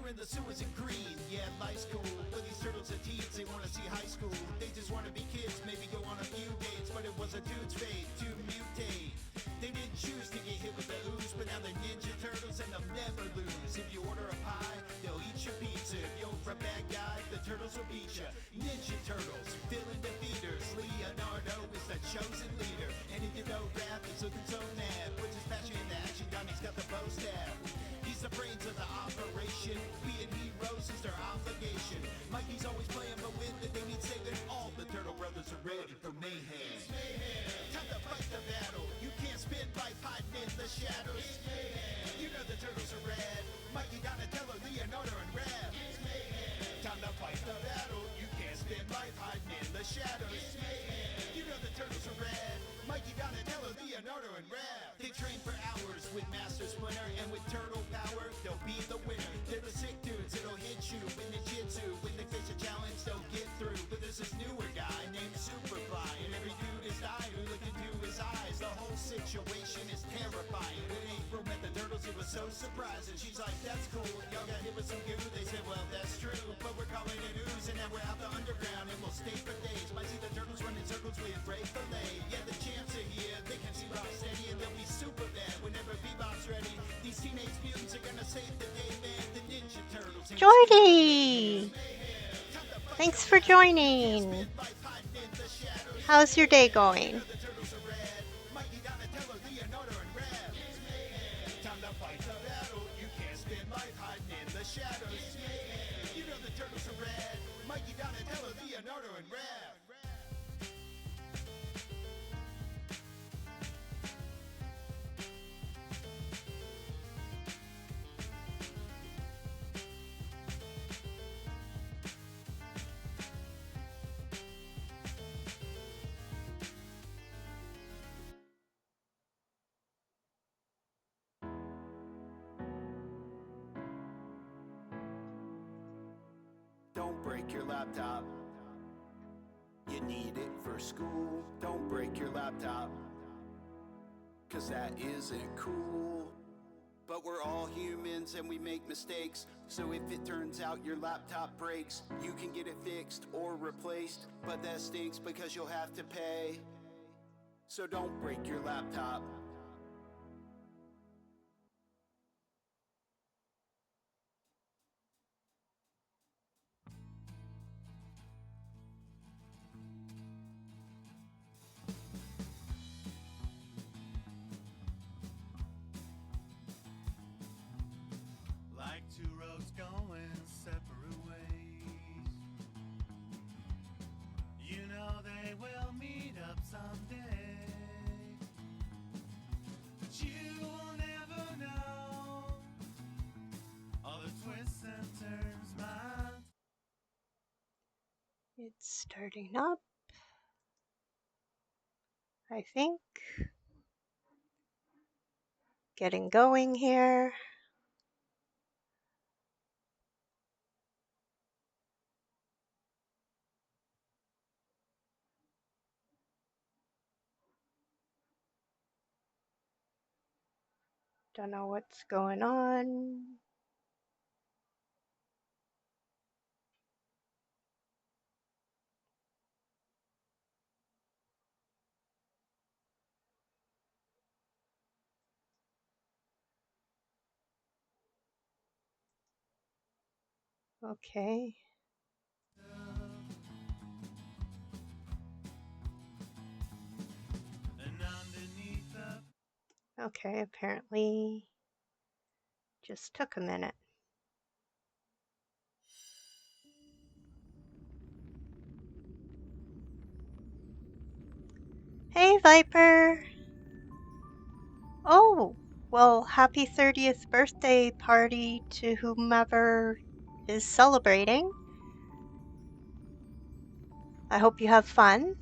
in the sewers in green, yeah, life's cool. But these turtles are teens, they wanna see high school. They just wanna be kids, maybe go on a few dates. But it was a dude's fate to mutate. They didn't choose to get hit with the ooze, but now they're Ninja Turtles and they'll never lose. If you order a pie, they'll eat your pizza. If you're a bad guy, the turtles will beat ya. Ninja Turtles, filling the feeders. Leonardo is the chosen leader. And if you know rap, he's looking so mad. Puts his passion into action, Donnie's got the bow staff. He's the brains of the operation. Being heroes is their obligation. Mikey's always playing, but when they need saving, all the Turtle Brothers are ready for mayhem. Time to fight the battle. You can't spin life hiding in the shadows. You know the turtles are red. Mikey, Donatello, Leonardo, and Rev. Time to fight the battle. You can't spin life hiding in the shadows. You know the turtles are red. Mikey, Donatello, Leonardo, and Rev. They train for hours with Master Splinter, and with turtle power, they'll be the winner. They're the sick dudes that'll hit you in ninjutsu. When they face a challenge, they'll get through. But there's this newer guy named Superfly, and every dude is dying who look into his eyes. The whole situation is terrifying. When April met the turtles, it was so surprising. She's like, that's cool, y'all got hit with some goo. They said, well, that's true, but we're calling it ooze. And now we're out the underground, and we'll stay for days. Might see the turtles running circles with Ray Fillet. Yeah, the champs are here, they can see Rocksteady, and they'll be super bad whenever Bebop's ready. These teenage mutants are gonna save the day, man. The Ninja Turtles. Jordy! Thanks for joining. How's your day going? Don't break your laptop. You need it for school. Don't break your laptop, 'cause that isn't cool. But we're all humans and we make mistakes. So if it turns out your laptop breaks, you can get it fixed or replaced. But that stinks because you'll have to pay. So don't break your laptop. Like two roads going separate ways. You know they will meet up someday. But you will never know all the twists and turns my... It's starting up, I think. Getting going here. Don't know what's going on. Okay. And underneath the... Okay, apparently just took a minute. Hey, Viper! Oh, well, happy 30th birthday party to whomever is celebrating. I hope you have fun.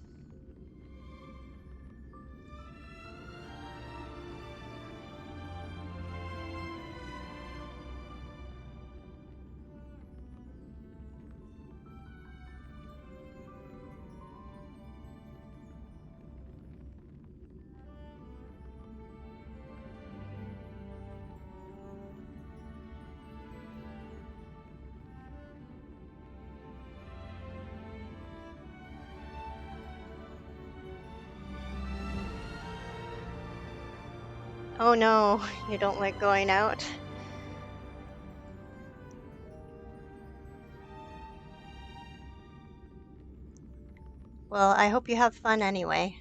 Oh no, you don't like going out? Well, I hope you have fun anyway.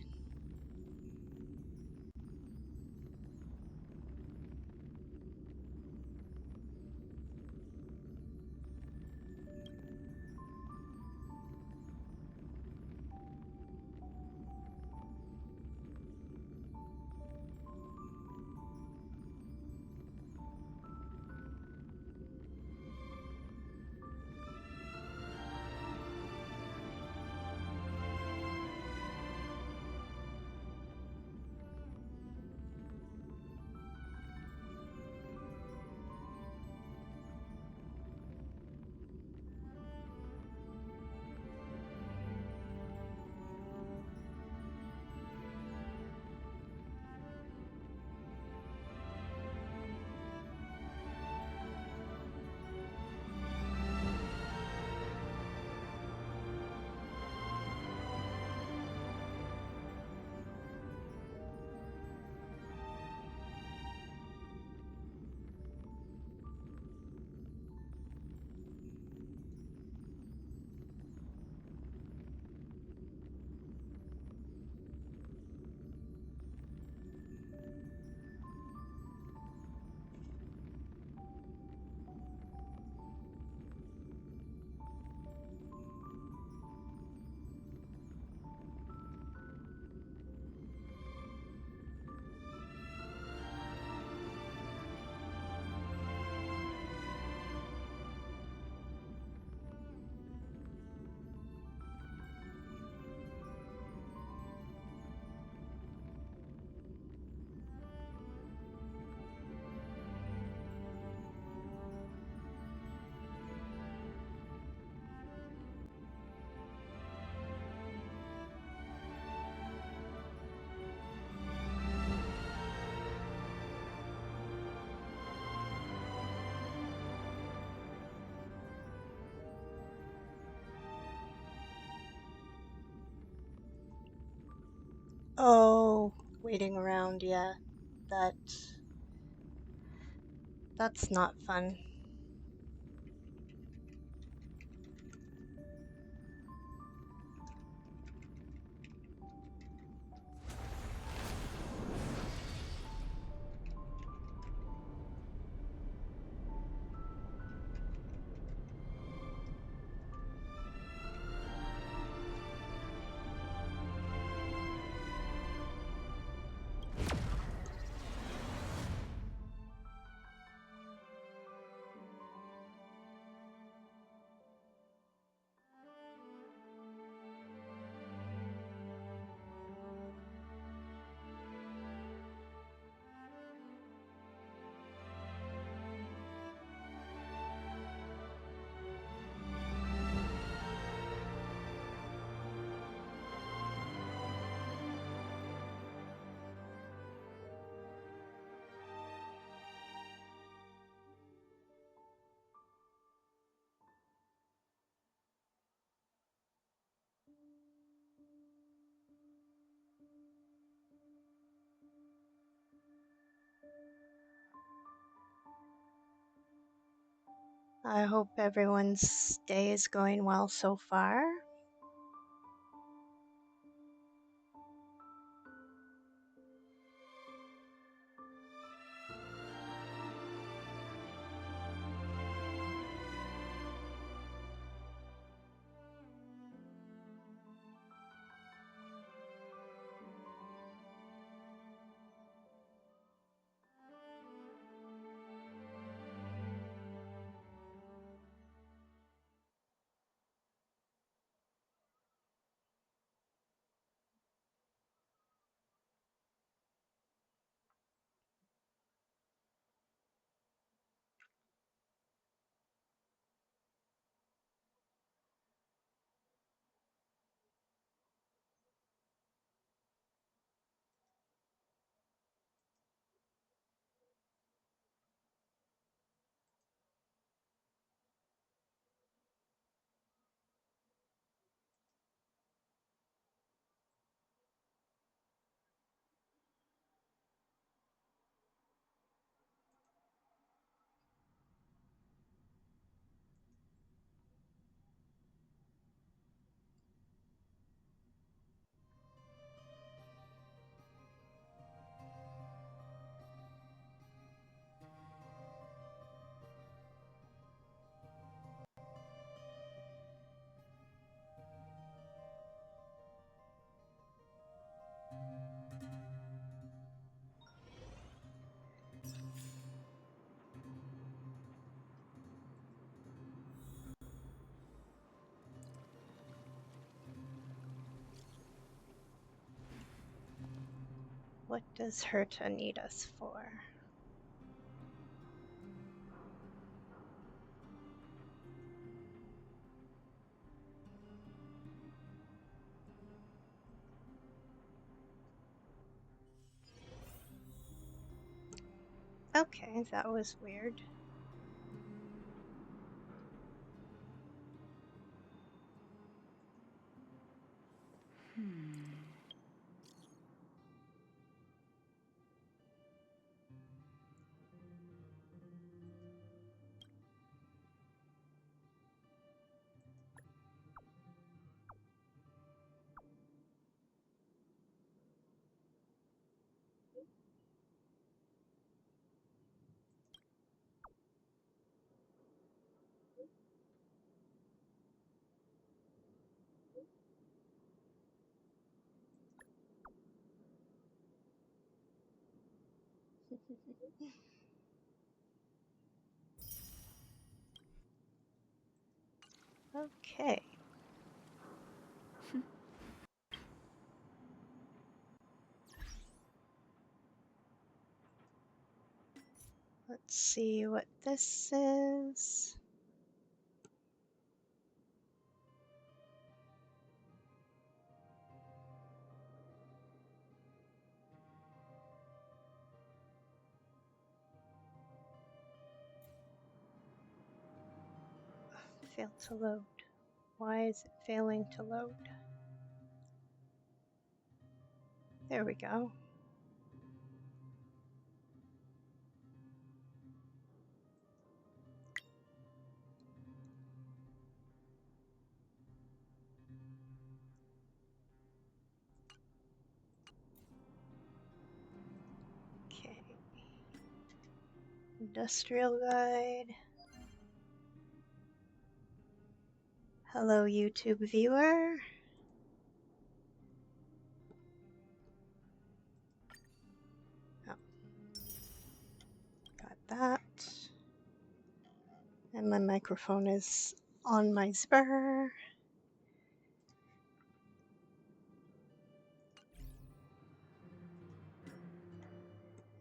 Oh, waiting around, yeah. That that's not fun. I hope everyone's day is going well so far. What does Herta need us for? Okay, that was weird. Okay. Let's see what this is. Failed to load. Why is it failing to load? There we go. Okay. Industrial guide. Hello, YouTube viewer. Oh, got that. And my microphone is on my spur.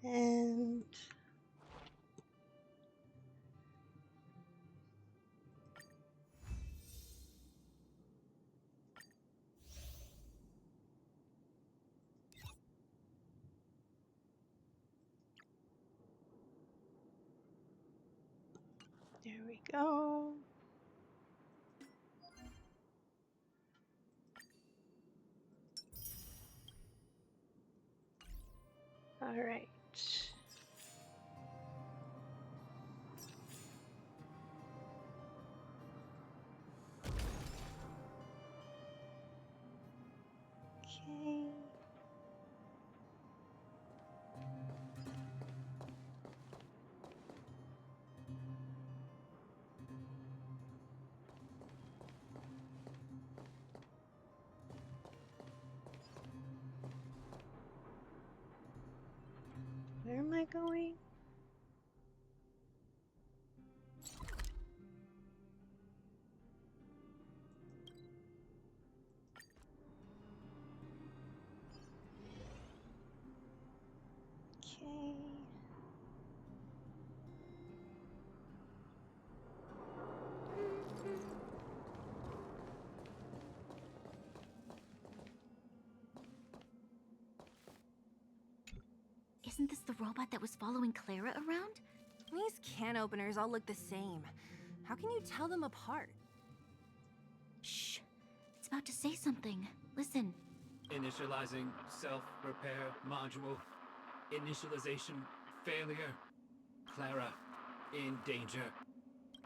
And there we go. All right. Okay. Where am I going? Okay. Isn't this the robot that was following Clara around? These can openers all look the same. How can you tell them apart? Shh. It's about to say something. Listen. Initializing self-repair module. Initialization failure. Clara in danger.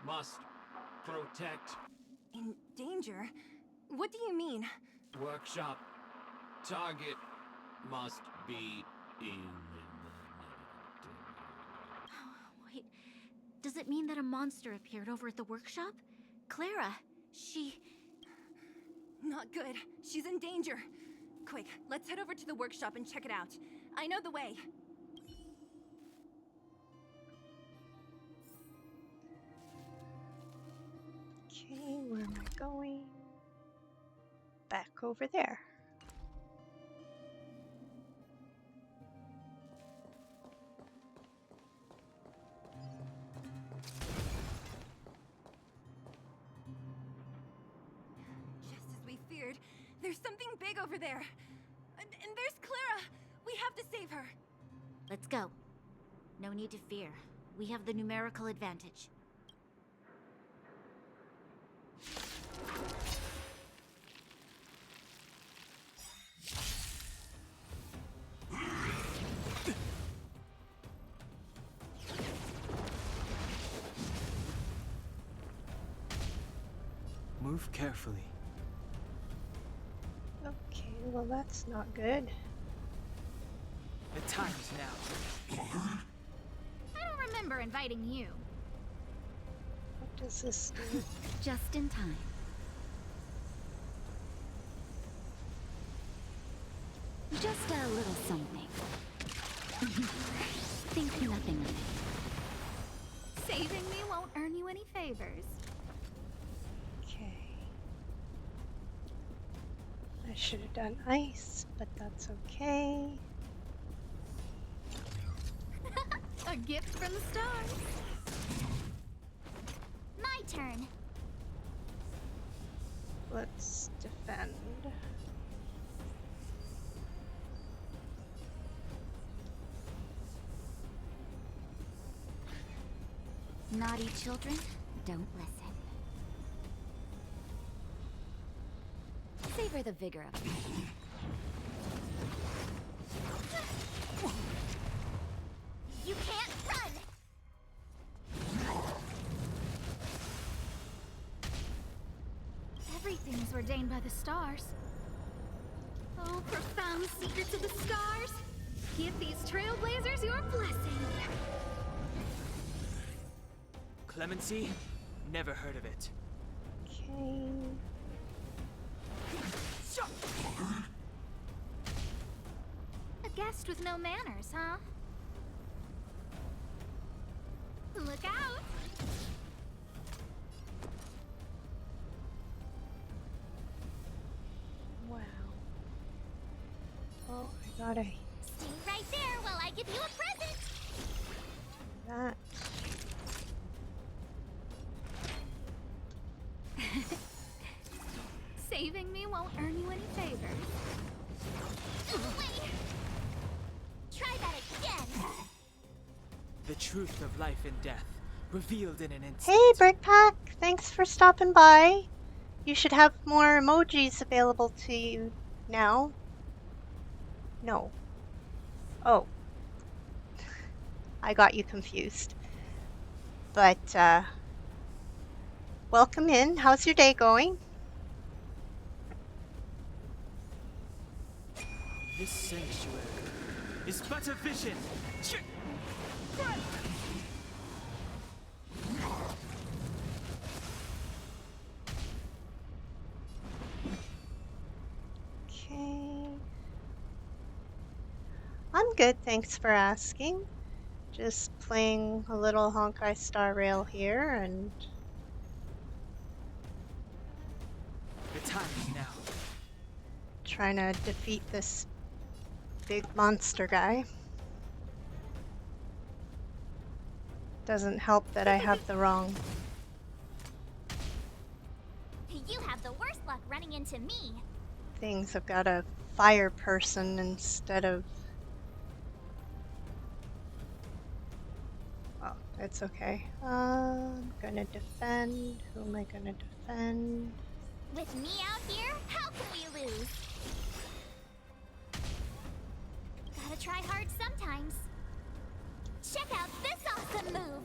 Must protect. In danger? What do you mean? Workshop. Target must be eliminated. Wait. Does it mean that a monster appeared over at the workshop? Clara, she... Not good. She's in danger. Quick, let's head over to the workshop and check it out. I know the way. Okay, where am I going? Back over there. There's something big over there. And there's Clara. We have to save her. Let's go. No need to fear. We have the numerical advantage. Move carefully. Okay, well that's not good. The time is now. I don't remember inviting you. What does this do? Just in time. Just a little something. Think nothing of it. Saving me won't earn you any favors. Okay. I should have done ice, but that's okay. A gift from the stars. My turn. Let's defend. Naughty children, don't listen. Savor the vigor of it. You can't run! Everything is ordained by the stars. Oh, profound secrets of the stars! Give these trailblazers your blessing. Clemency? Never heard of it. Okay. A guest with no manners, huh? Look out! Wow. Oh, I gotta Stay right there while I give you a present! do that. Saving me won't earn you any favors. Wait! Try that again! The truth of life and death, revealed in an instant. Hey, Brickpack! Thanks for stopping by. You should have more emojis available to you now. No. Oh. I got you confused. But, welcome in. How's your day going? This sanctuary is but a vision. Okay. I'm good, thanks for asking. Just playing a little Honkai Star Rail here and The time is now. trying to defeat this big monster guy. Doesn't help that I have the wrong. You have the worst luck running into me. Things. I've got a fire person instead of. Oh, it's okay. I'm gonna defend. Who am I gonna defend? With me out here, how can we lose? Gotta try hard sometimes. Check out this awesome move!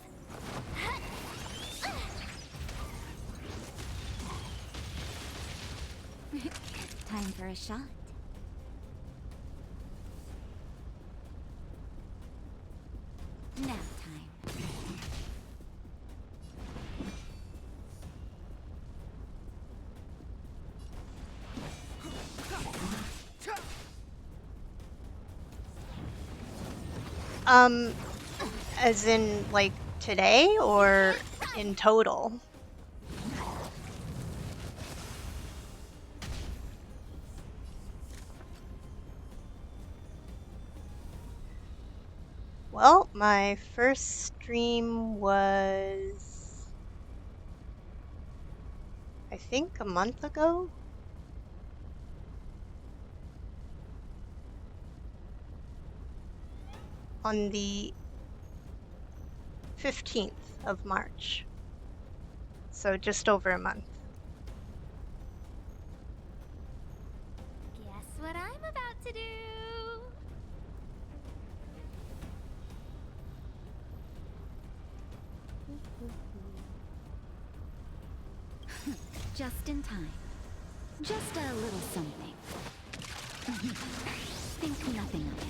Time for a shot. Now time. As in, like, today or in total? Well, my first stream was, I think, a month ago. on the 15th of March. So just over a month. Guess what I'm about to do? Just in time. Just a little something. Think nothing of it.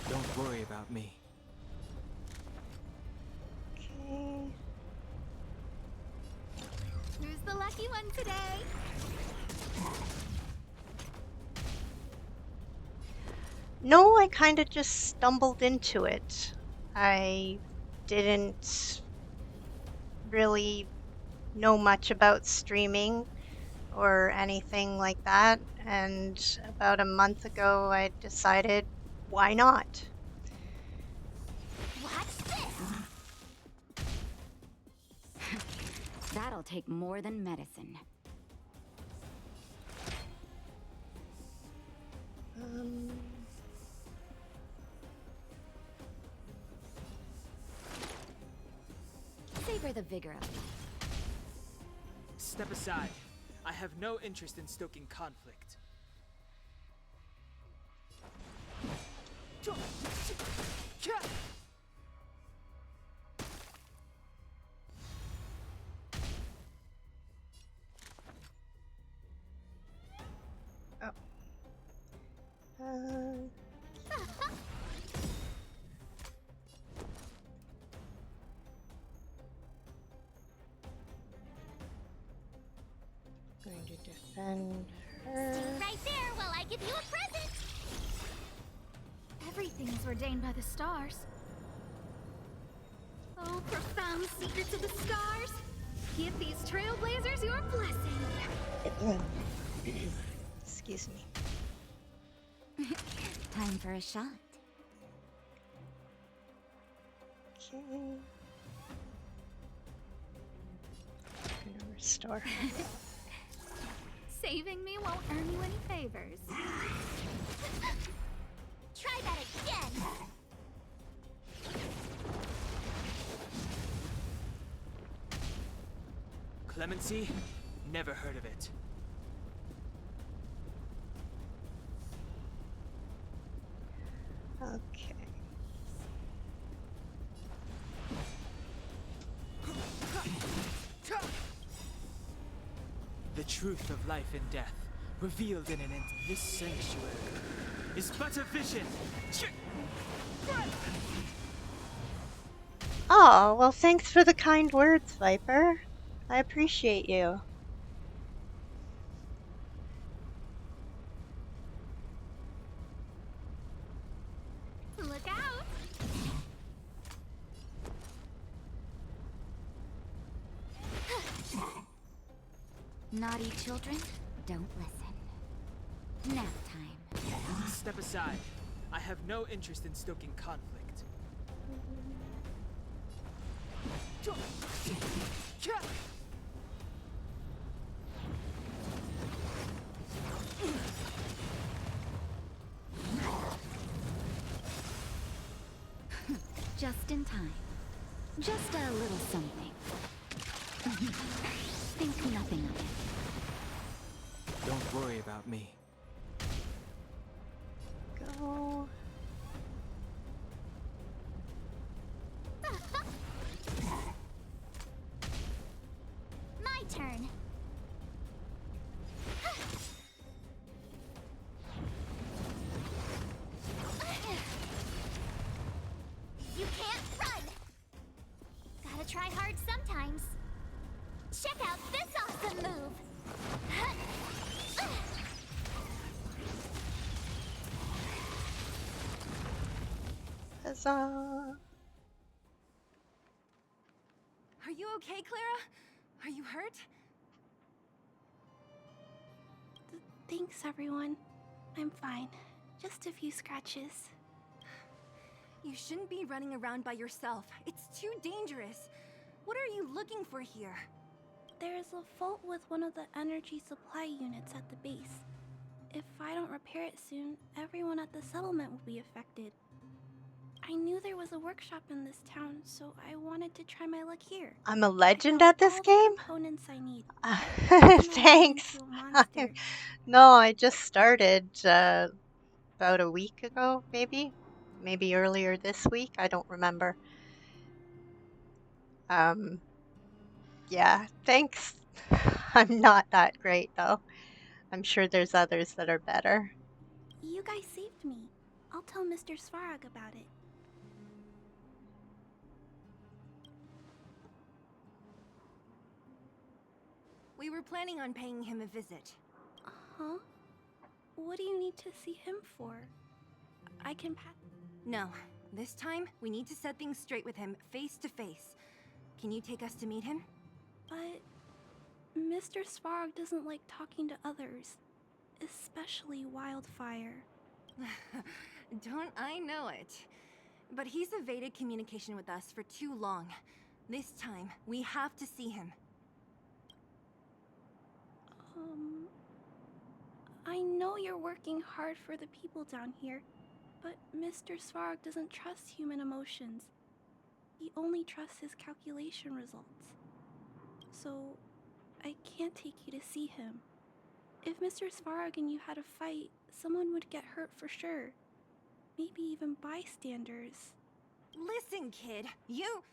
Don't worry about me. Okay. Who's the lucky one today? No, I kind of just stumbled into it. I didn't really know much about streaming or anything like that, and about a month ago I decided, why not? Watch this! That'll take more than medicine. Savor the vigor of life. Step aside. I have no interest in stoking conflict. Oh. Going to defend her. Stay right there while I give you a present! Everything is ordained by the stars. Oh, profound secrets of the stars! Give these trailblazers your blessing! Excuse me. Time for a shot. Okay. Gonna restore. Saving me won't earn you any favors. Try that again! Clemency? Never heard of it. Okay. The truth of life and death, revealed in this sanctuary, is but a vision. Oh, well, thanks for the kind words, Viper. I appreciate you. Look out! Naughty children, don't listen. Nap time. Step aside. I have no interest in stoking conflict. Just in time. Just a little something. Think nothing of it. Don't worry about me. Go. My turn. You can't run! Gotta try hard sometimes. Check out this awesome move! Huzzah. Are you okay, Clara? Are you hurt? Thanks, everyone. I'm fine. Just a few scratches. You shouldn't be running around by yourself. It's too dangerous. What are you looking for here? There is a fault with one of the energy supply units at the base. If I don't repair it soon, everyone at the settlement will be affected. I knew there was a workshop in this town, so I wanted to try my luck here. I'm a I legend found at this all the game? components I need. but I don't know what Thanks. into a monster. No, I just started about a week ago, maybe. Maybe earlier this week. I don't remember. Yeah, thanks. I'm not that great, though. I'm sure there's others that are better. You guys saved me. I'll tell Mr. Svarog about it. We were planning on paying him a visit. Huh? What do you need to see him for? I can No, this time we need to set things straight with him face to face. Can you take us to meet him? But Mr. Svarog doesn't like talking to others, especially Wildfire. Don't I know it? But he's evaded communication with us for too long. This time, we have to see him. I know you're working hard for the people down here, but Mr. Svarog doesn't trust human emotions. He only trusts his calculation results. So, I can't take you to see him. If Mr. Svarog and you had a fight, someone would get hurt for sure. Maybe even bystanders. Listen, kid, you...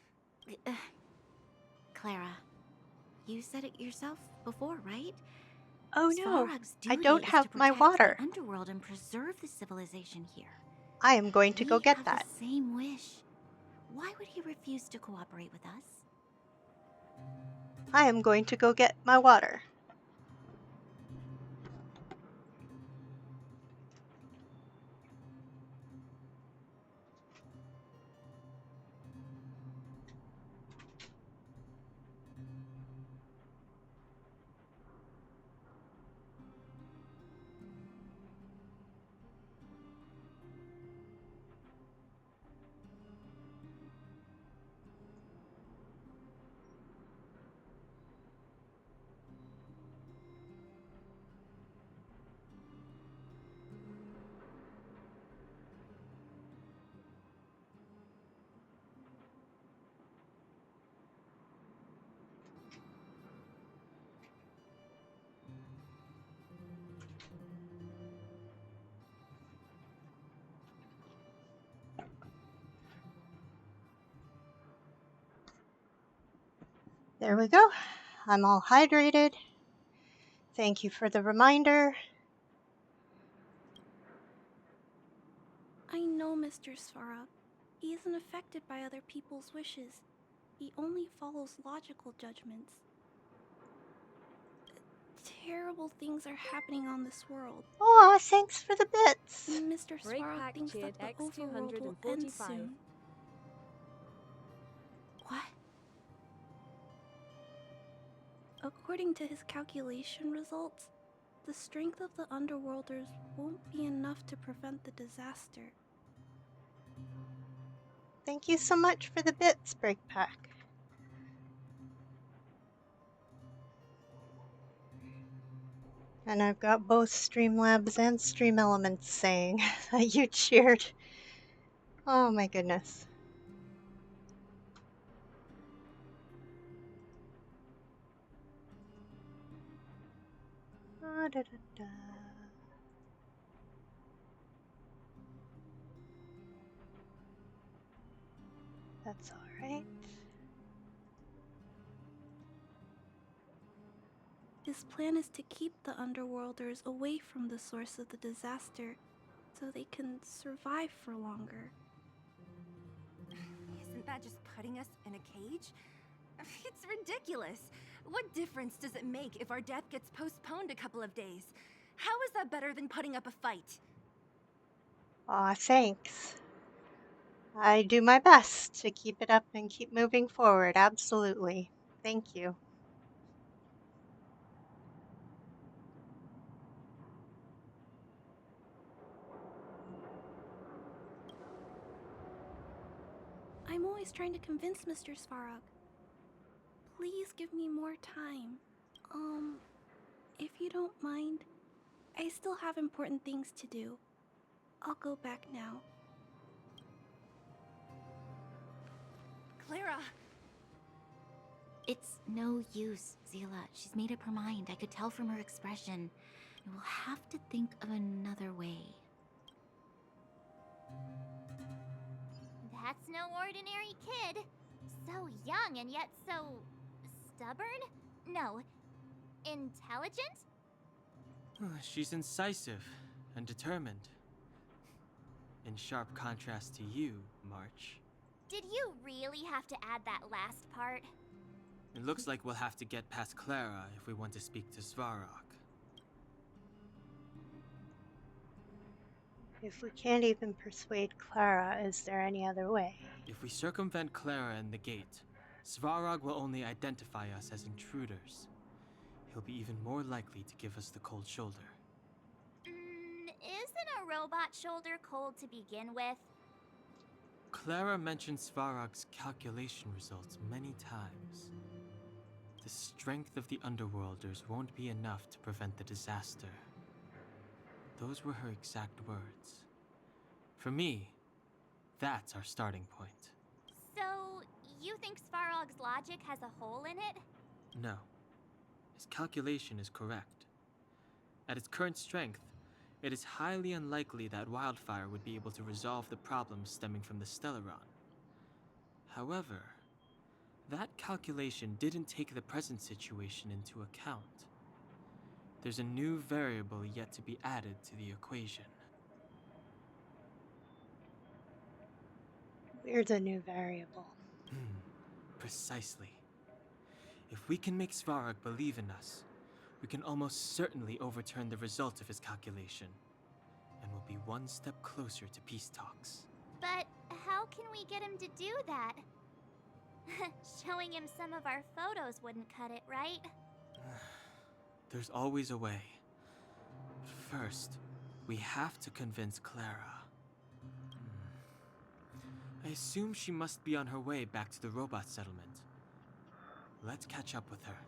Clara, you said it yourself before, right? Oh no, Svarog's I duty don't is have to my protect water. the underworld and preserve the civilization here. I am going to We go get have that. the same wish. Why would he refuse to cooperate with us? I am going to go get my water. There we go. I'm all hydrated. Thank you for the reminder. I know Mr. Svarog. He isn't affected by other people's wishes. He only follows logical judgments. Terrible things are happening on this world. Aw, thanks for the bits. Mr. Svarog thinks that the overworld will end soon. What? According to his calculation results, the strength of the Underworlders won't be enough to prevent the disaster. Thank you so much for the bits, Breakpack. And I've got both Streamlabs and Stream Elements saying that you cheered. Oh my goodness. Da-da-da-da. That's all right. His plan is to keep the Underworlders away from the source of the disaster, so they can survive for longer. Isn't that just putting us in a cage? It's ridiculous. What difference does it make if our death gets postponed a couple of days? How is that better than putting up a fight? Aw, thanks. I do my best to keep it up and keep moving forward, absolutely. Thank you. I'm always trying to convince Mr. Svarog. Please give me more time. If you don't mind, I still have important things to do. I'll go back now. Clara! It's no use, Zila. She's made up her mind. I could tell from her expression. We'll have to think of another way. That's no ordinary kid. So young and yet so stubborn? No, intelligent? She's incisive and determined. In sharp contrast to you, March. Did you really have to add that last part? It looks like we'll have to get past Clara if we want to speak to Svarog. If we can't even persuade Clara, is there any other way? If we circumvent Clara and the gate, Svarog will only identify us as intruders. He'll be even more likely to give us the cold shoulder. Isn't a robot shoulder cold to begin with? Clara mentioned Svarog's calculation results many times. The strength of the Underworlders won't be enough to prevent the disaster. Those were her exact words. For me, that's our starting point. So, you think Svarog's logic has a hole in it? No. His calculation is correct. At its current strength, it is highly unlikely that Wildfire would be able to resolve the problems stemming from the Stellaron. However, that calculation didn't take the present situation into account. There's a new variable yet to be added to the equation. We're the new variable. Precisely. If we can make Svarog believe in us, we can almost certainly overturn the result of his calculation, and we'll be one step closer to peace talks. But how can we get him to do that? Showing him some of our photos wouldn't cut it, right? There's always a way. But first, we have to convince Clara. I assume she must be on her way back to the robot settlement. Let's catch up with her.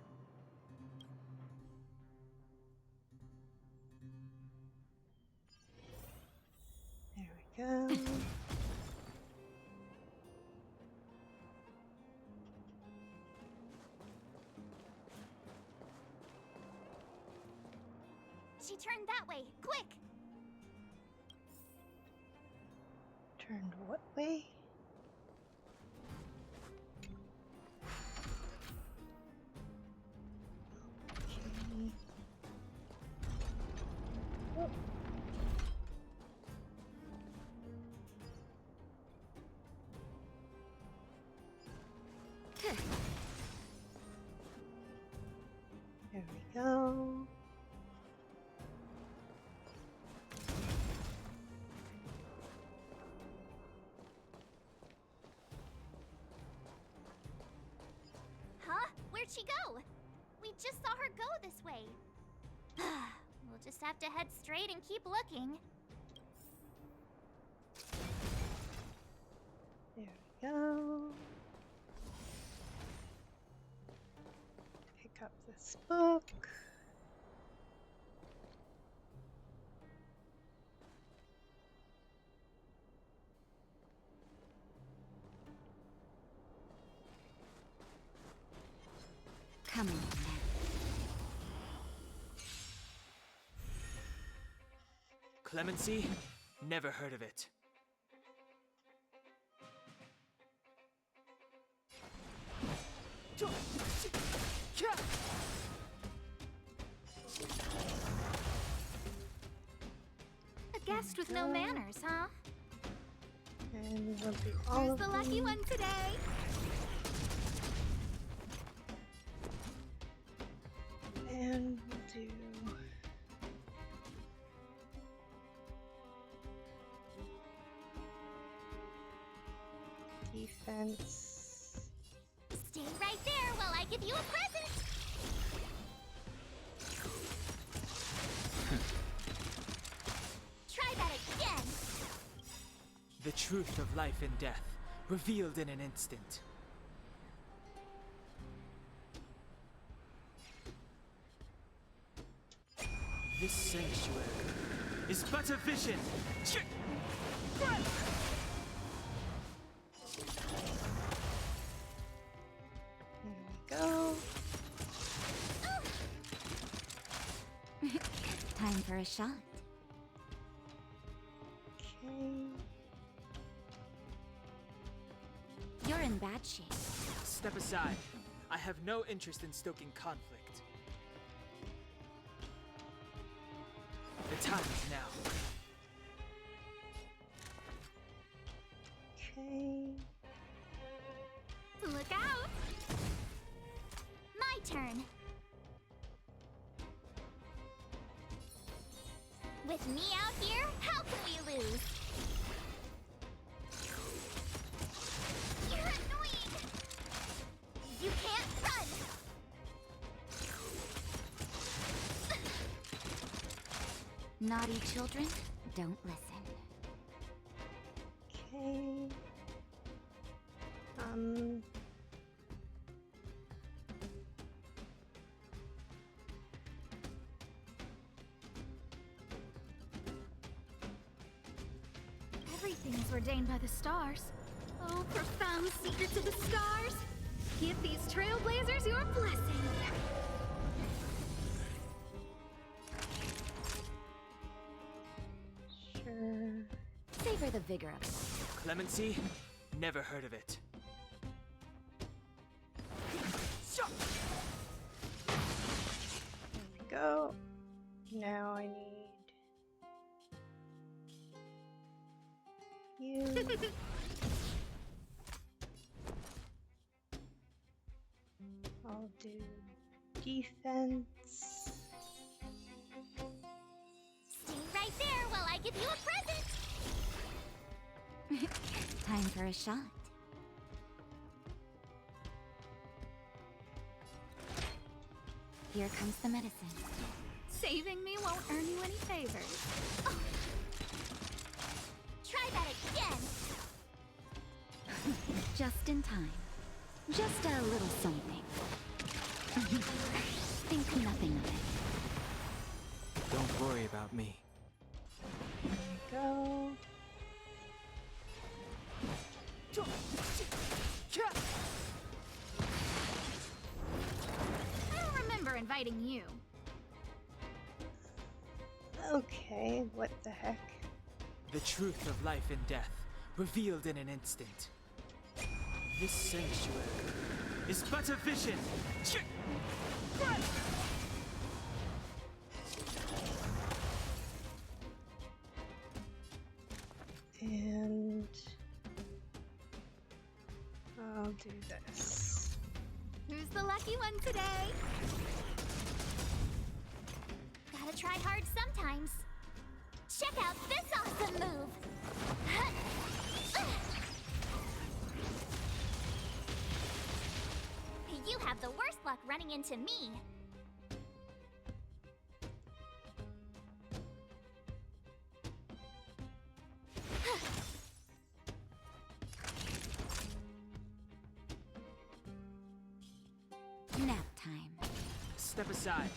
There we go. She turned that way, quick! Turned what way? Okay. Oh. There we go. Huh? Where'd she go? We just saw her go this way. We'll just have to head straight and keep looking. There we go. Pick up this book. Come on, then. Clemency? Never heard of it. A guest with no manners, huh? And we'll do all Who's of the lucky them. one today? And we'll do defense. Stay right there while I give you a present! Try that again! The truth of life and death, revealed in an instant. This sanctuary is but a vision. a shot. Okay. You're in bad shape. Step aside. I have no interest in stoking conflict. The time is now. Okay. Look out! My turn. With me out here, how can we lose? You're annoying! You can't run! Naughty children, don't listen. Okay. Everything is ordained by the stars. Oh, profound secrets of the stars! Give these trailblazers your blessing! Sure. Savor the vigor of it. Clemency? Never heard of it. There we go. Now I need you. I'll do defense. Stay right there while I give you a present! Time for a shot. Here comes the medicine. Saving me won't earn you any favors. Try that again! Just in time. Just a little something. Think nothing of it. Don't worry about me. There we go. I don't remember inviting you. Okay, what the heck? The truth of life and death, revealed in an instant. This sanctuary is but a vision. And I'll do this. Who's the lucky one today? Gotta try hard sometimes. Check out this awesome move! You have the worst luck running into me. Nap time. Step aside.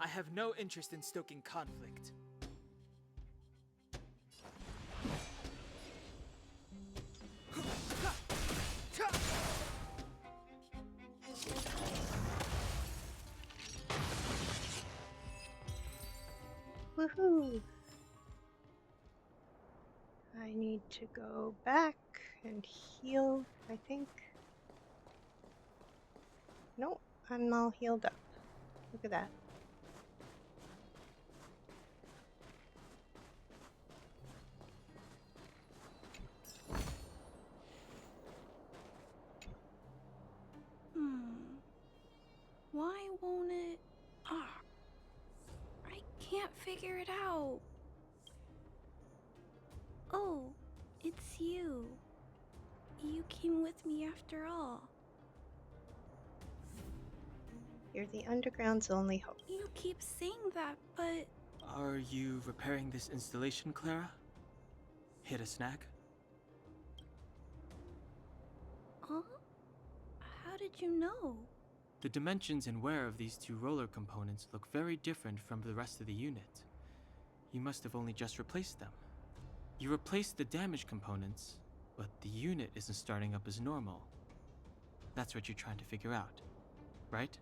I have no interest in stoking conflict. Woohoo! I need to go back and heal, I think. Nope, I'm all healed up. Look at that. Why won't it? I can't figure it out. Oh, it's you. You came with me after all. You're the Underground's only hope. You keep saying that, but Are you repairing this installation, Clara? Hit a snag? huh? How did you know? The dimensions and wear of these two roller components look very different from the rest of the unit. You must have only just replaced them. You replaced the damaged components, but the unit isn't starting up as normal. That's what you're trying to figure out, right?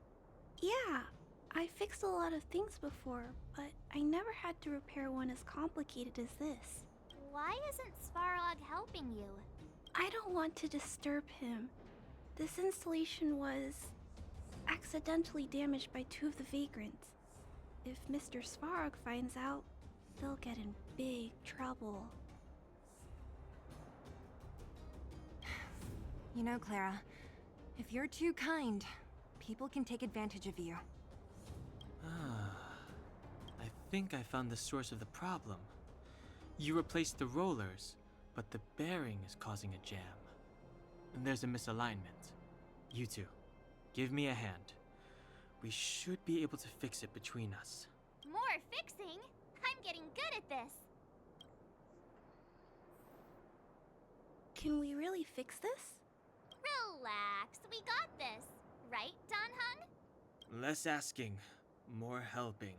Yeah, I fixed a lot of things before, but I never had to repair one as complicated as this. Why isn't Svarog helping you? I don't want to disturb him. This installation was accidentally damaged by 2 of the vagrants. If Mr. Svarog finds out, they'll get in big trouble. You know, Clara, if you're too kind, people can take advantage of you. I think I found the source of the problem. You replaced the rollers, but the bearing is causing a jam. And there's a misalignment. You two, give me a hand. We should be able to fix it between us. More fixing? I'm getting good at this. Can we really fix this? Relax, we got this. Right, Don Hung? Less asking, more helping.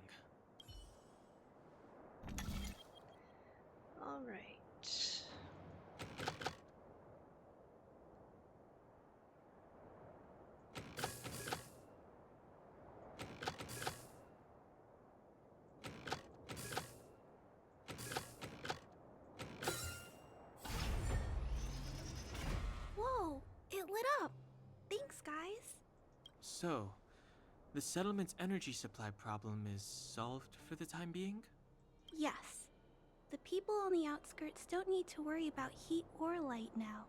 All right. Whoa, it lit up. Thanks, guys. So, the settlement's energy supply problem is solved for the time being? Yes. The people on the outskirts don't need to worry about heat or light now.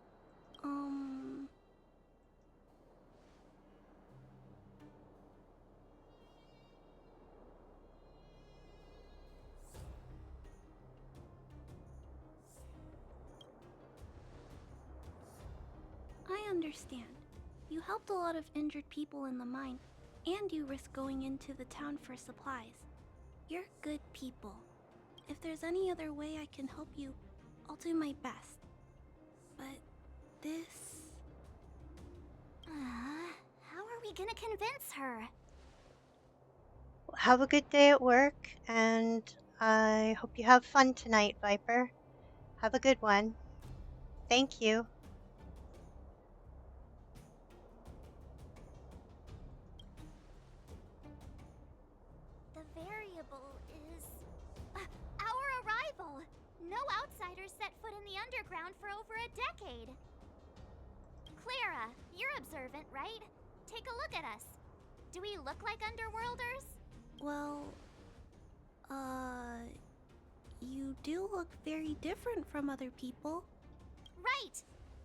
I understand. You helped a lot of injured people in the mine, and you risked going into the town for supplies. You're good people. If there's any other way I can help you, I'll do my best. But this... How are we gonna convince her? Have a good day at work, and I hope you have fun tonight, Viper. Have a good one. Thank you. The variable is... our arrival! No outsiders set foot in the underground for over a decade. Clara, you're observant, right? Take a look at us. Do we look like underworlders? Well... You do look very different from other people. Right!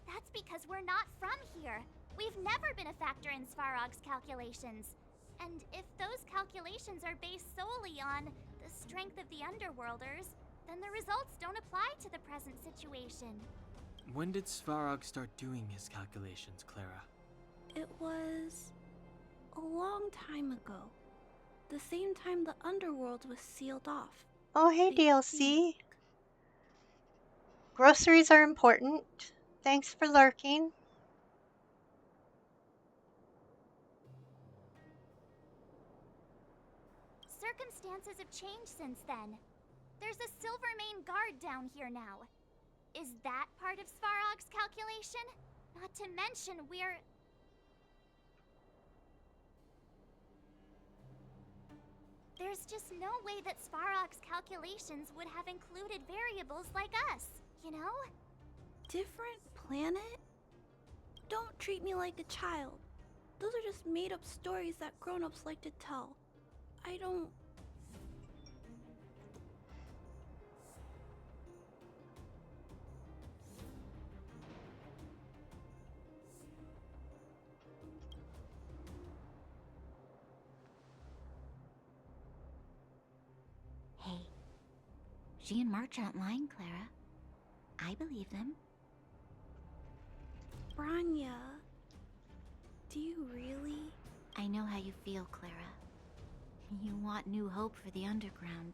That's because we're not from here. We've never been a factor in Svarog's calculations. And if those calculations are based solely on the strength of the Underworlders, then the results don't apply to the present situation. When did Svarog start doing his calculations, Clara? It was... a long time ago. The same time the underworld was sealed off. Oh, hey, They DLC. think- Groceries are important. Thanks for lurking. Circumstances have changed since then. There's a Silvermane guard down here now. Is that part of Svarog's calculation? Not to mention we're... There's just no way that Svarog's calculations would have included variables like us, you know? Different planet? Don't treat me like a child. Those are just made-up stories that grown-ups like to tell. I don't... Hey, she and March aren't lying, Clara. I believe them. Branya... Do you really? I know how you feel, Clara. You want new hope for the underground,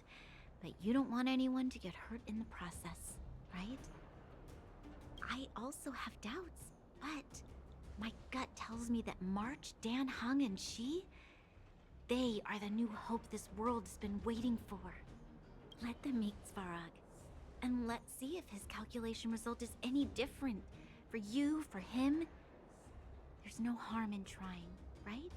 but you don't want anyone to get hurt in the process, right? I also have doubts, but my gut tells me that March, Dan Hung, and she, they are the new hope this world has been waiting for. Let them meet Svarog, and let's see if his calculation result is any different. For you, for him, there's no harm in trying, right?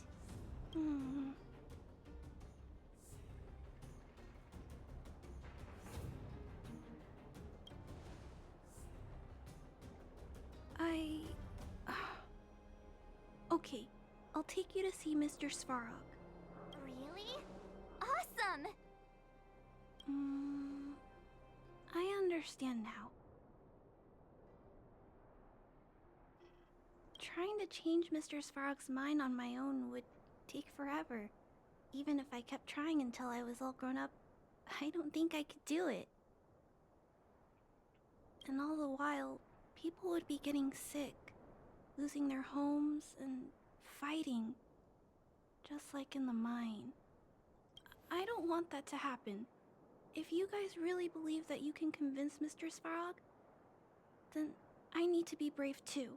Okay, I'll take you to see Mr. Svarog. Really? Awesome! I understand now. Trying to change Mr. Svarog's mind on my own would take forever. Even if I kept trying until I was all grown up, I don't think I could do it. And all the while, people would be getting sick, losing their homes, and fighting. Just like in the mine. I don't want that to happen. If you guys really believe that you can convince Mr. Svarog, then I need to be brave too.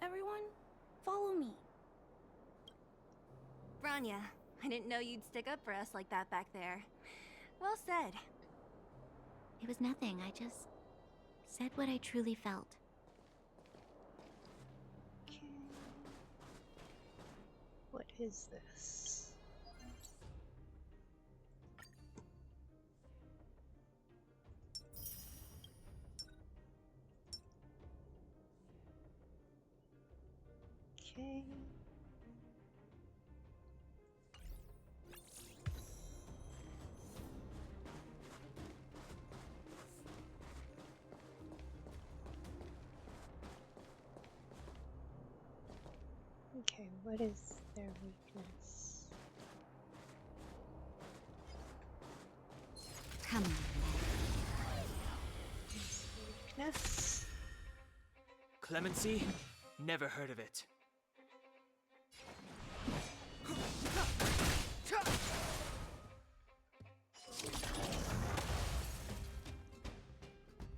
Everyone, follow me. Branya, I didn't know you'd stick up for us like that back there. Well said. It was nothing. I just said what I truly felt. Okay. What is this? Okay. Okay, what is their weakness? Come on. Weakness? Clemency? Never heard of it.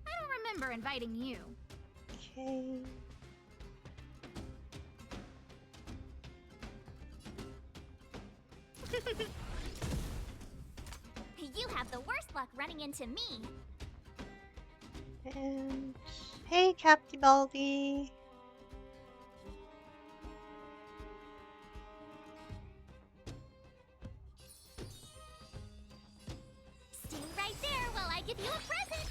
I don't remember inviting you. Okay. You have the worst luck running into me. And hey, Captibaldi. Stay right there while I give you a present.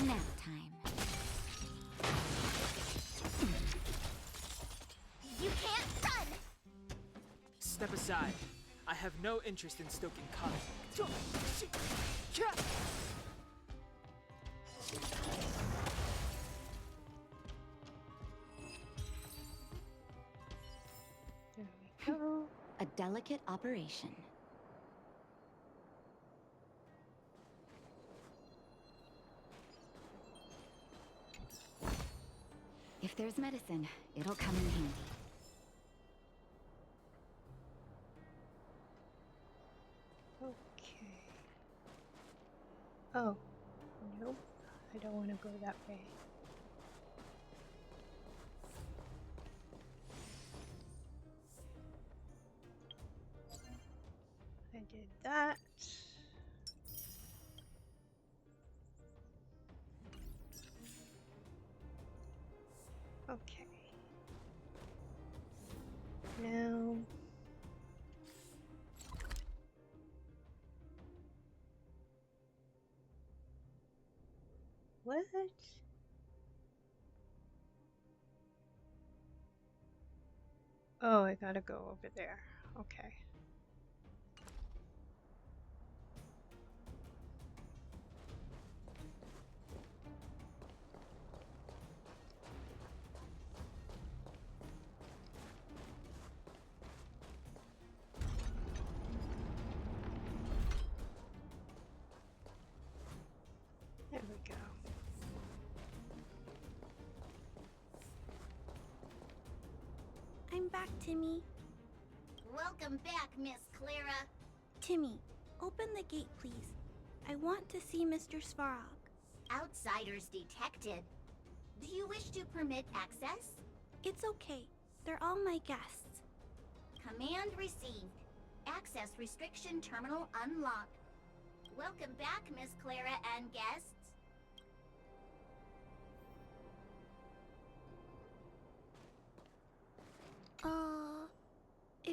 Nap time. You can't run. Step aside. I have no interest in stoking conflict. There we go. A delicate operation. If there's medicine, it'll come in handy. Okay. Oh, nope. I don't want to go that way. I did that. Okay. Now. What? Oh, I gotta go over there. Okay. There we go. I'm back, Timmy. Welcome back, Miss Clara. Timmy, open the gate, please. I want to see Mr. Svarog. Outsiders detected. Do you wish to permit access? It's okay. They're all my guests. Command received. Access restriction terminal unlocked. Welcome back, Miss Clara and guests.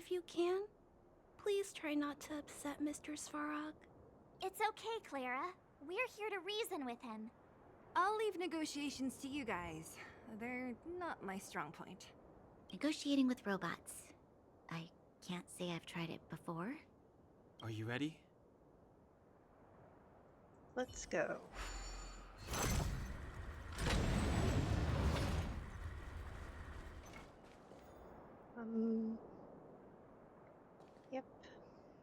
If you can, please try not to upset Mr. Svarog. It's okay, Clara. We're here to reason with him. I'll leave negotiations to you guys. They're not my strong point. Negotiating with robots. I can't say I've tried it before. Are you ready? Let's go. Yep.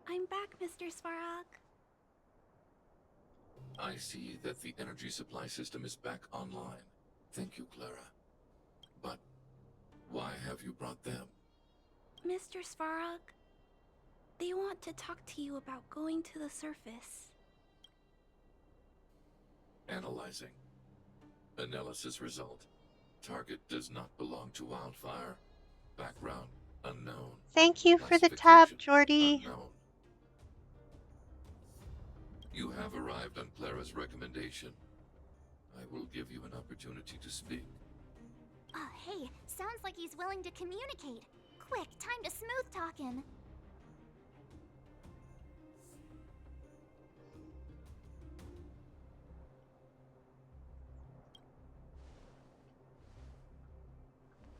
I'm back, Mr. Svarog. I see that the energy supply system is back online. Thank you, Clara. But why have you brought them? Mr. Svarog, they want to talk to you about going to the surface. Analyzing. Analysis result. Target does not belong to Wildfire. Background unknown. Thank you for the tab, Classification Jordy. unknown. You have arrived on Clara's recommendation. I will give you an opportunity to speak. Oh, hey, sounds like he's willing to communicate. Quick, time to smooth talk him.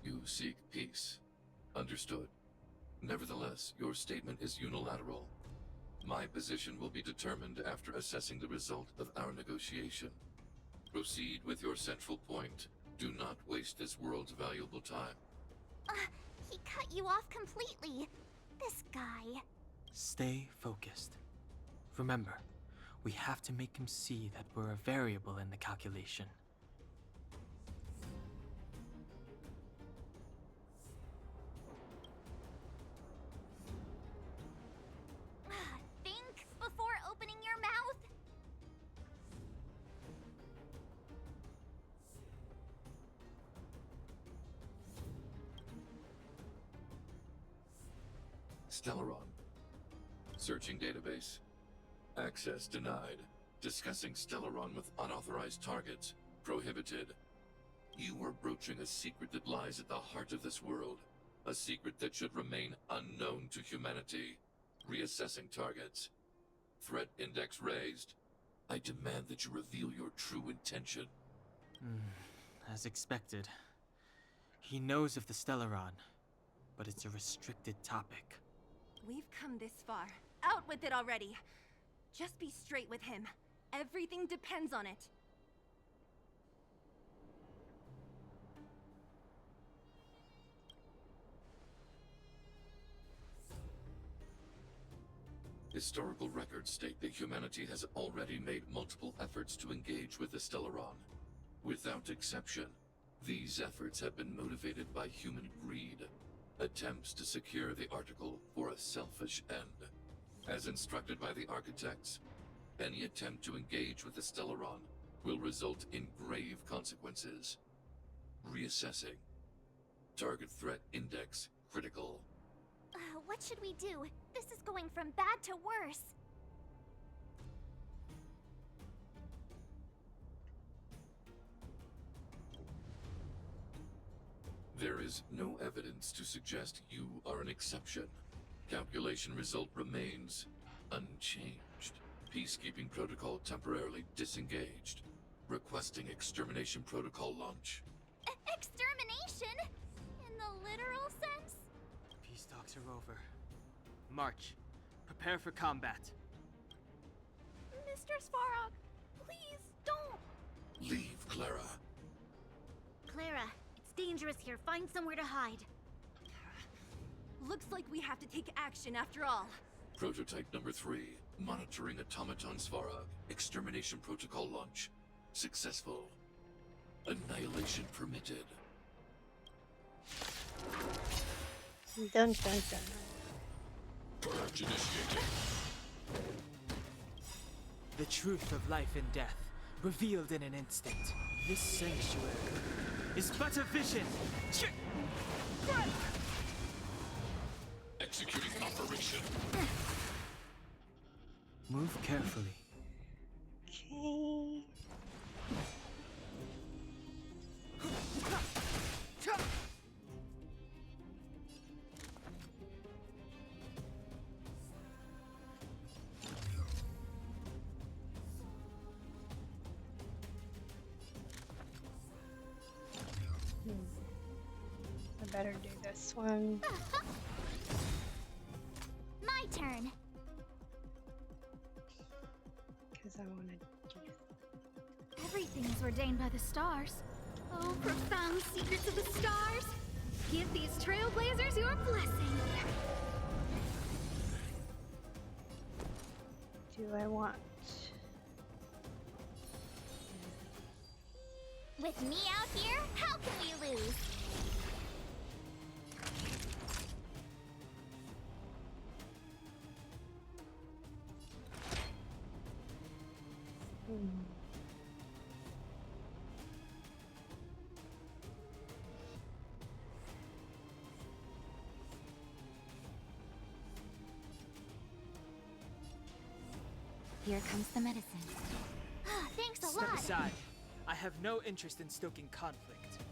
You seek peace. Understood. Nevertheless, your statement is unilateral. My position will be determined after assessing the result of our negotiation. Proceed with your central point. Do not waste this world's valuable time. He cut you off completely. This guy. Stay focused. Remember, we have to make him see that we're a variable in the calculation. Think before opening your mouth. Stellaron. Searching database. Access denied. Discussing Stellaron with unauthorized targets. Prohibited. You are broaching a secret that lies at the heart of this world. A secret that should remain unknown to humanity. Reassessing targets. Threat index raised. I demand that you reveal your true intention. As expected. He knows of the Stellaron, but it's a restricted topic. We've come this far. Out with it already. Just be straight with him. Everything depends on it. Historical records state that humanity has already made multiple efforts to engage with the Stellaron. Without exception, these efforts have been motivated by human greed, attempts to secure the article for a selfish end. As instructed by the architects, any attempt to engage with the Stellaron will result in grave consequences. Reassessing. Target threat index critical. What should we do? This is going from bad to worse. There is no evidence to suggest you are an exception. Calculation result remains unchanged. Peacekeeping protocol temporarily disengaged. Requesting extermination protocol launch. Extermination? In the literal sense? Peace talks are over. March. Prepare for combat. Mr. Svarog, please don't. Leave, Clara. Clara, it's dangerous here. Find somewhere to hide. Looks like we have to take action after all. Prototype number 3. Monitoring automaton Svarog. Extermination protocol launch. Successful. Annihilation permitted. Dun dun dun. Purge initiated. The truth of life and death, revealed in an instant. This sanctuary is but a vision. Executing operation. Move carefully. Okay. I better do this one. My turn. Because I want to do. Everything is ordained by the stars. Oh, profound secrets of the stars! Give these trailblazers your blessing! Do I want. With me out here, how can we lose? Here comes the medicine. Thanks a Step lot. aside. I have no interest in stoking conflict.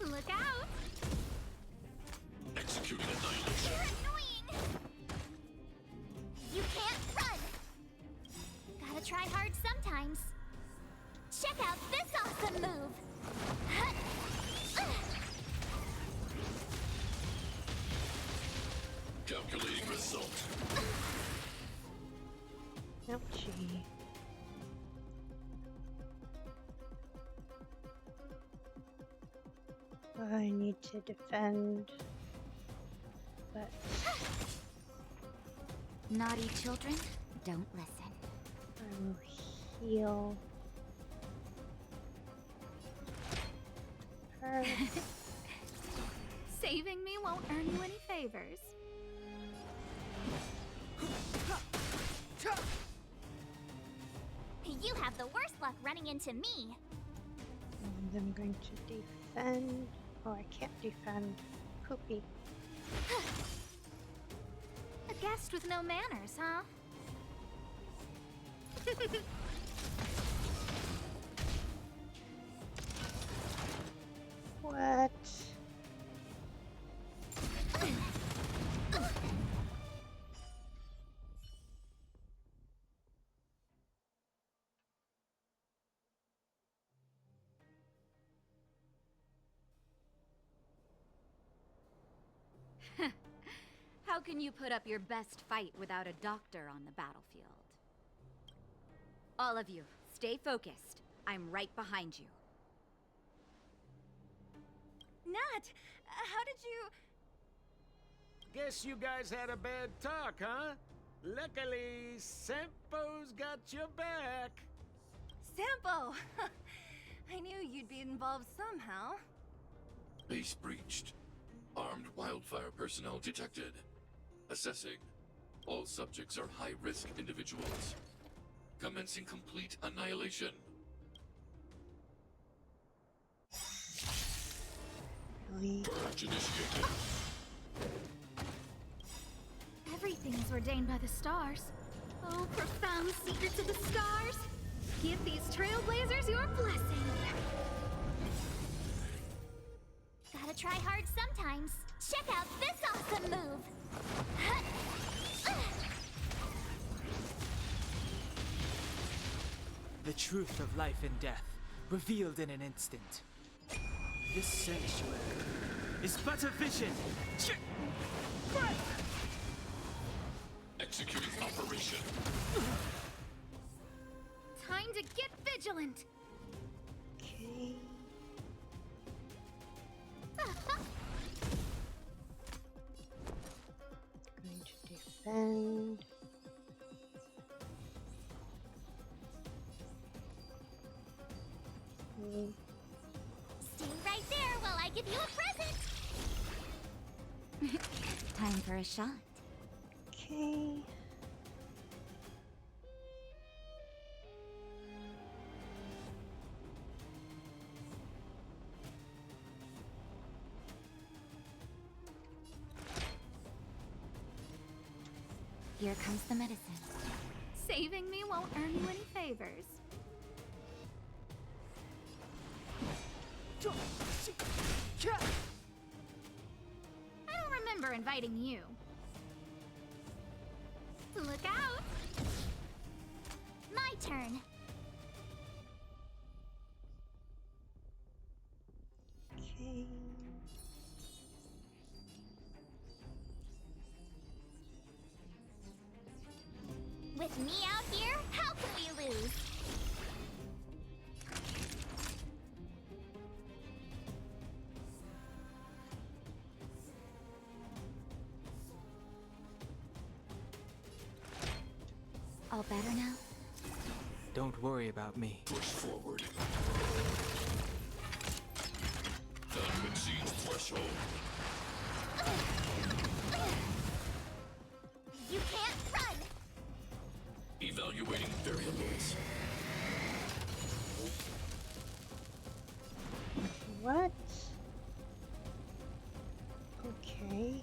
Look out! Executing annihilation. You're annoying! You can't run! Gotta try hard sometimes. Check out this awesome move! Calculating result. Ouchie. I need to defend, but Naughty children, don't listen. I will heal her. Saving me won't earn you any favors. You have the worst luck running into me. And I'm going to defend. Oh, I can't defend. Poopy. A guest with no manners, huh? What? How can you put up your best fight without a doctor on the battlefield? All of you, stay focused. I'm right behind you. Nat, how did you... Guess you guys had a bad talk, huh? Luckily, Sampo's got your back. Sampo! I knew you'd be involved somehow. Base breached. Armed wildfire personnel detected. Assessing. All subjects are high-risk individuals. Commencing complete annihilation. Really? Purge initiated. Everything is ordained by the stars. Oh, profound secrets of the stars! Give these trailblazers your blessing! Gotta try hard sometimes. Check out this awesome move! The truth of life and death, revealed in an instant. This sanctuary is but a vision. Executing operation. Time to get vigilant! Okay. Going to defend. Stay right there while I give you a present! Time for a shot. Okay. Here comes the medicine. Saving me won't earn you any favors. I don't remember inviting you. Look out! My turn. Okay. With me out here, how can we lose? All better now? Don't worry about me. Push forward. That concedes threshold. You can't run! Evaluating variables. What? Okay.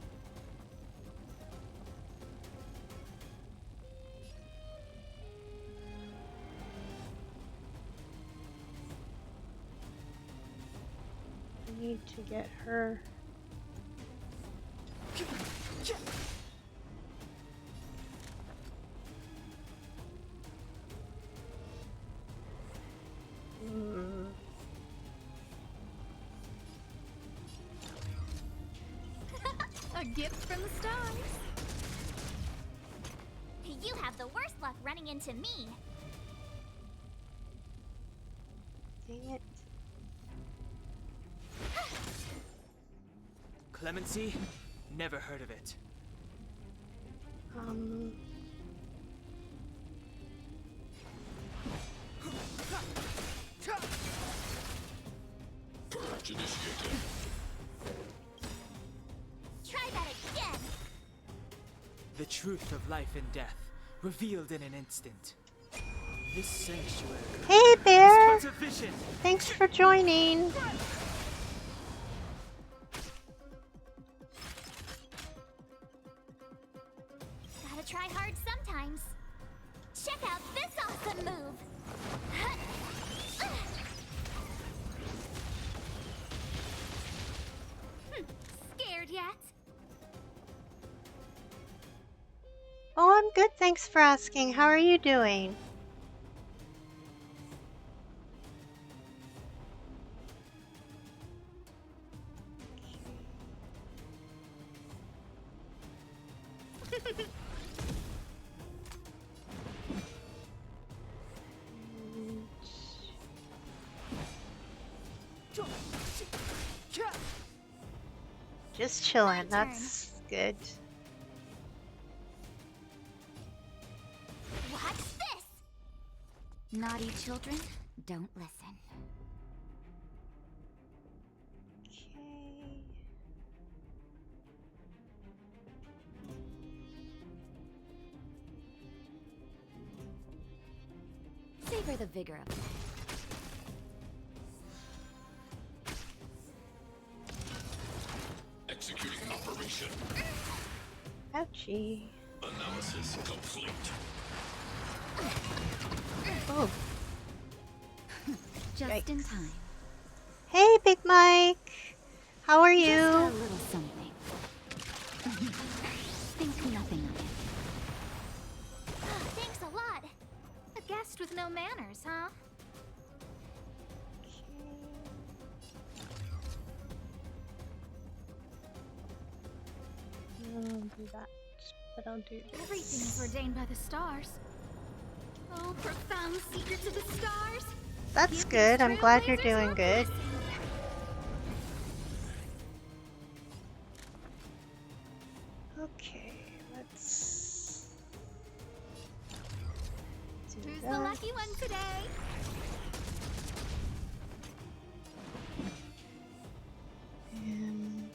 I need to get her. A gift from the stars. You have the worst luck running into me. Dang it. Clemency? Never heard of it. Purge initiated. Try that again. The truth of life and death, revealed in an instant. This sanctuary Hey, Bear! is but a vision. Thanks for joining. Gotta try hard sometimes. Check out this awesome move. Scared yet? Oh, I'm good. Thanks for asking. How are you doing? Just chilling. That's good. Watch this. Naughty children, don't listen. Okay. Savor the vigor of life. Executing operation. Ouchie. Analysis complete. Oh. Just in Yikes. time. Hey, Big Mike. How are Just a you? little something. Think nothing of it. Thanks a lot. A guest with no manners, huh? I'll do that, but I'll do this. Everything is ordained by the stars. Oh, profound secrets of the stars. That's Give good. these I'm glad you're trailblazers doing your good. blessing. Okay, let's do Who's that. the lucky one today? And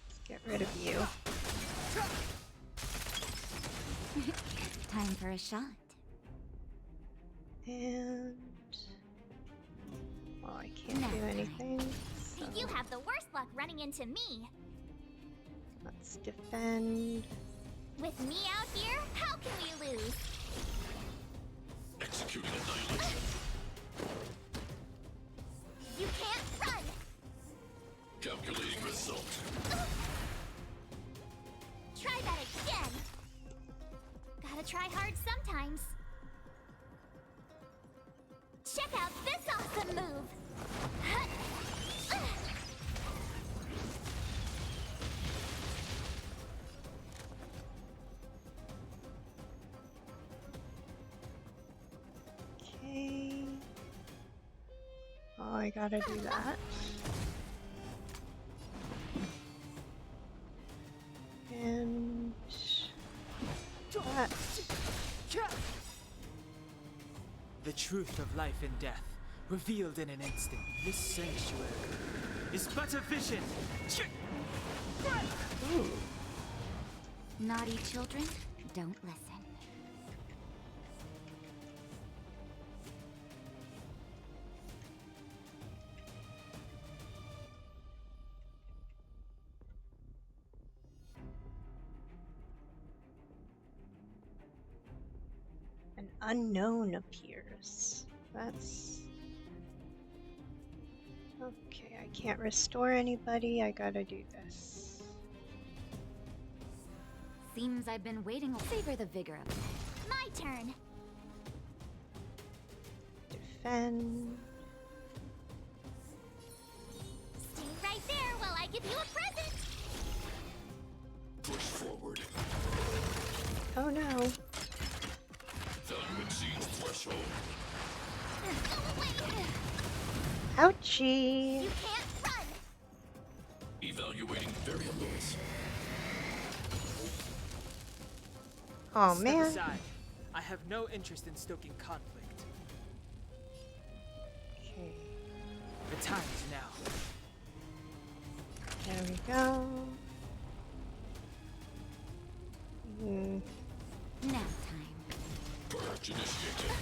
let's get rid of you. Time for a shot. And well, I can't Next do time. anything. So You have the worst luck running into me. let's defend. With me out here, how can we lose? Executing annihilation. You can't run! Calculating result. Try that again. Gotta try hard sometimes. Check out this awesome move. Okay. Oh, I gotta do that. And that. The truth of life and death, revealed in an instant. This sanctuary is but a vision. Ooh. Naughty children, don't listen. An unknown appears. That's... Okay, I can't restore anybody. I gotta do this. Seems I've been waiting. Savor the vigor of it. My turn. Defend. Stay right there while I give you a present. Push forward. Oh no. Value exceeds threshold. Go away. Ouchie. You can't run. Evaluating variables. Oh Step man. aside. I have no interest in stoking conflict. Okay. The time is now. There we go. Nap time. Purge initiated.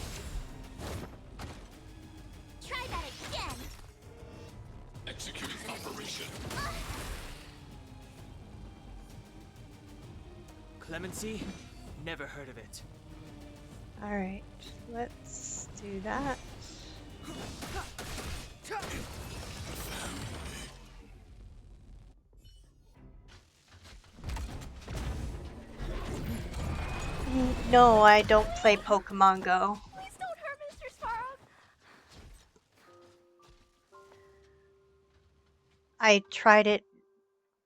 Try that again. Executing operation. Clemency? Never heard of it. Alright, let's do that. No, I don't play Pokemon Go. Please don't hurt Mr. Svarog. I tried it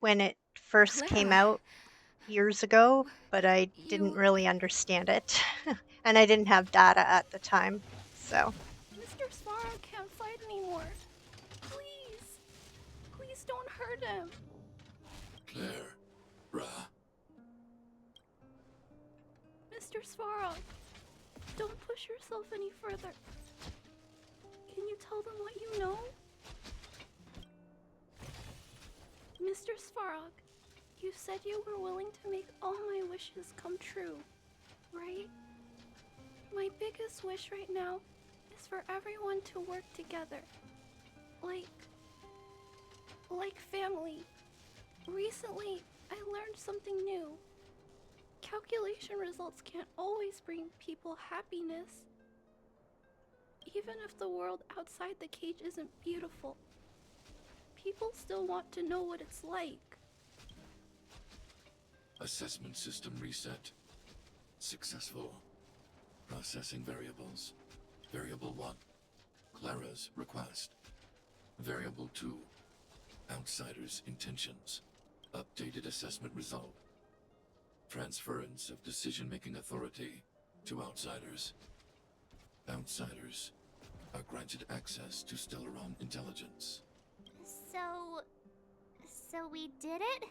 when it first came Clara. out years ago, but I didn't You- really understand it. And I didn't have data at the time, so. Mr. Svarog can't fight anymore. Please. Please don't hurt him. Claire. Ra. Mr. Svarog, don't push yourself any further. Can you tell them what you know? Mr. Svarog, you said you were willing to make all my wishes come true, right? My biggest wish right now is for everyone to work together. Like family. Recently, I learned something new. Calculation results can't always bring people happiness. Even if the world outside the cage isn't beautiful, people still want to know what it's like. Assessment system reset. Successful. Processing variables. Variable 1. Clara's request. Variable 2. Outsider's intentions. Updated assessment result. Transference of decision-making authority to outsiders. Outsiders are granted access to Stellaron intelligence. So we did it?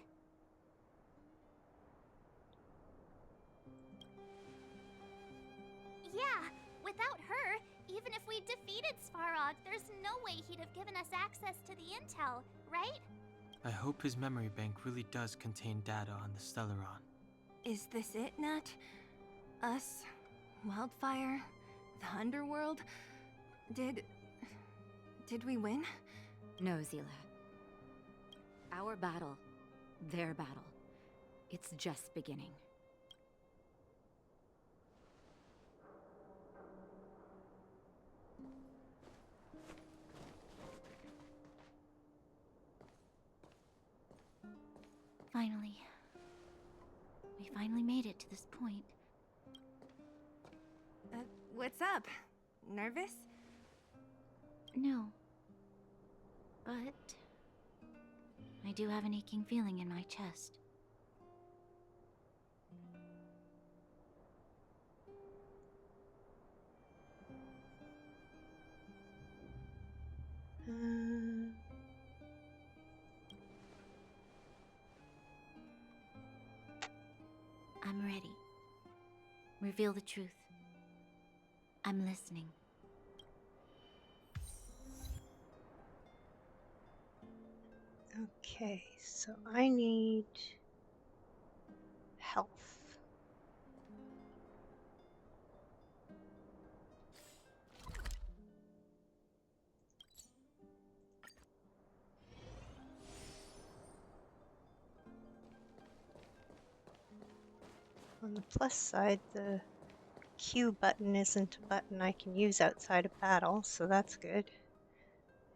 Yeah, without her, even if we defeated Svarog, there's no way he'd have given us access to the intel, right? I hope his memory bank really does contain data on the Stellaron. Is this it, Nat? Us? Wildfire? The underworld? Did we win? No, Zila. Our battle, their battle. It's just beginning. Finally. We finally made it to this point. What's up? Nervous? No. But I do have an aching feeling in my chest. I'm ready. Reveal the truth. I'm listening. Okay, so I need health. On the plus side, the Q button isn't a button I can use outside of battle, so that's good.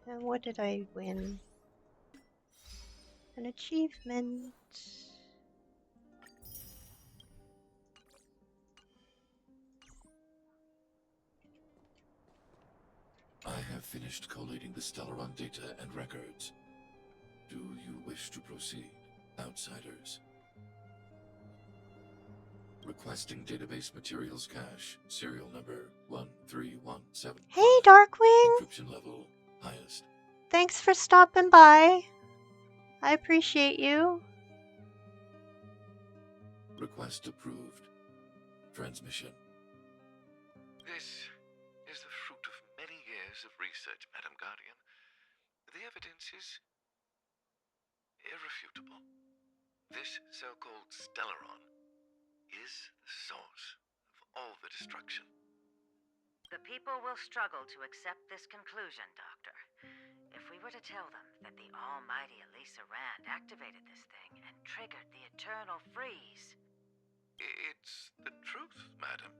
And what did I win? An achievement. I have finished collating the Stellaron data and records. Do you wish to proceed, outsiders? Requesting database materials cache, serial number 13175. Hey, Darkwing! Encryption level highest. Thanks for stopping by. I appreciate you. Request approved. Transmission. This is the fruit of many years of research, Madam Guardian. The evidence is irrefutable. This so-called Stellaron is the source of all the destruction. The people will struggle to accept this conclusion, Doctor. If we were to tell them that the almighty Elisa Rand activated this thing and triggered the eternal freeze. It's the truth, madam.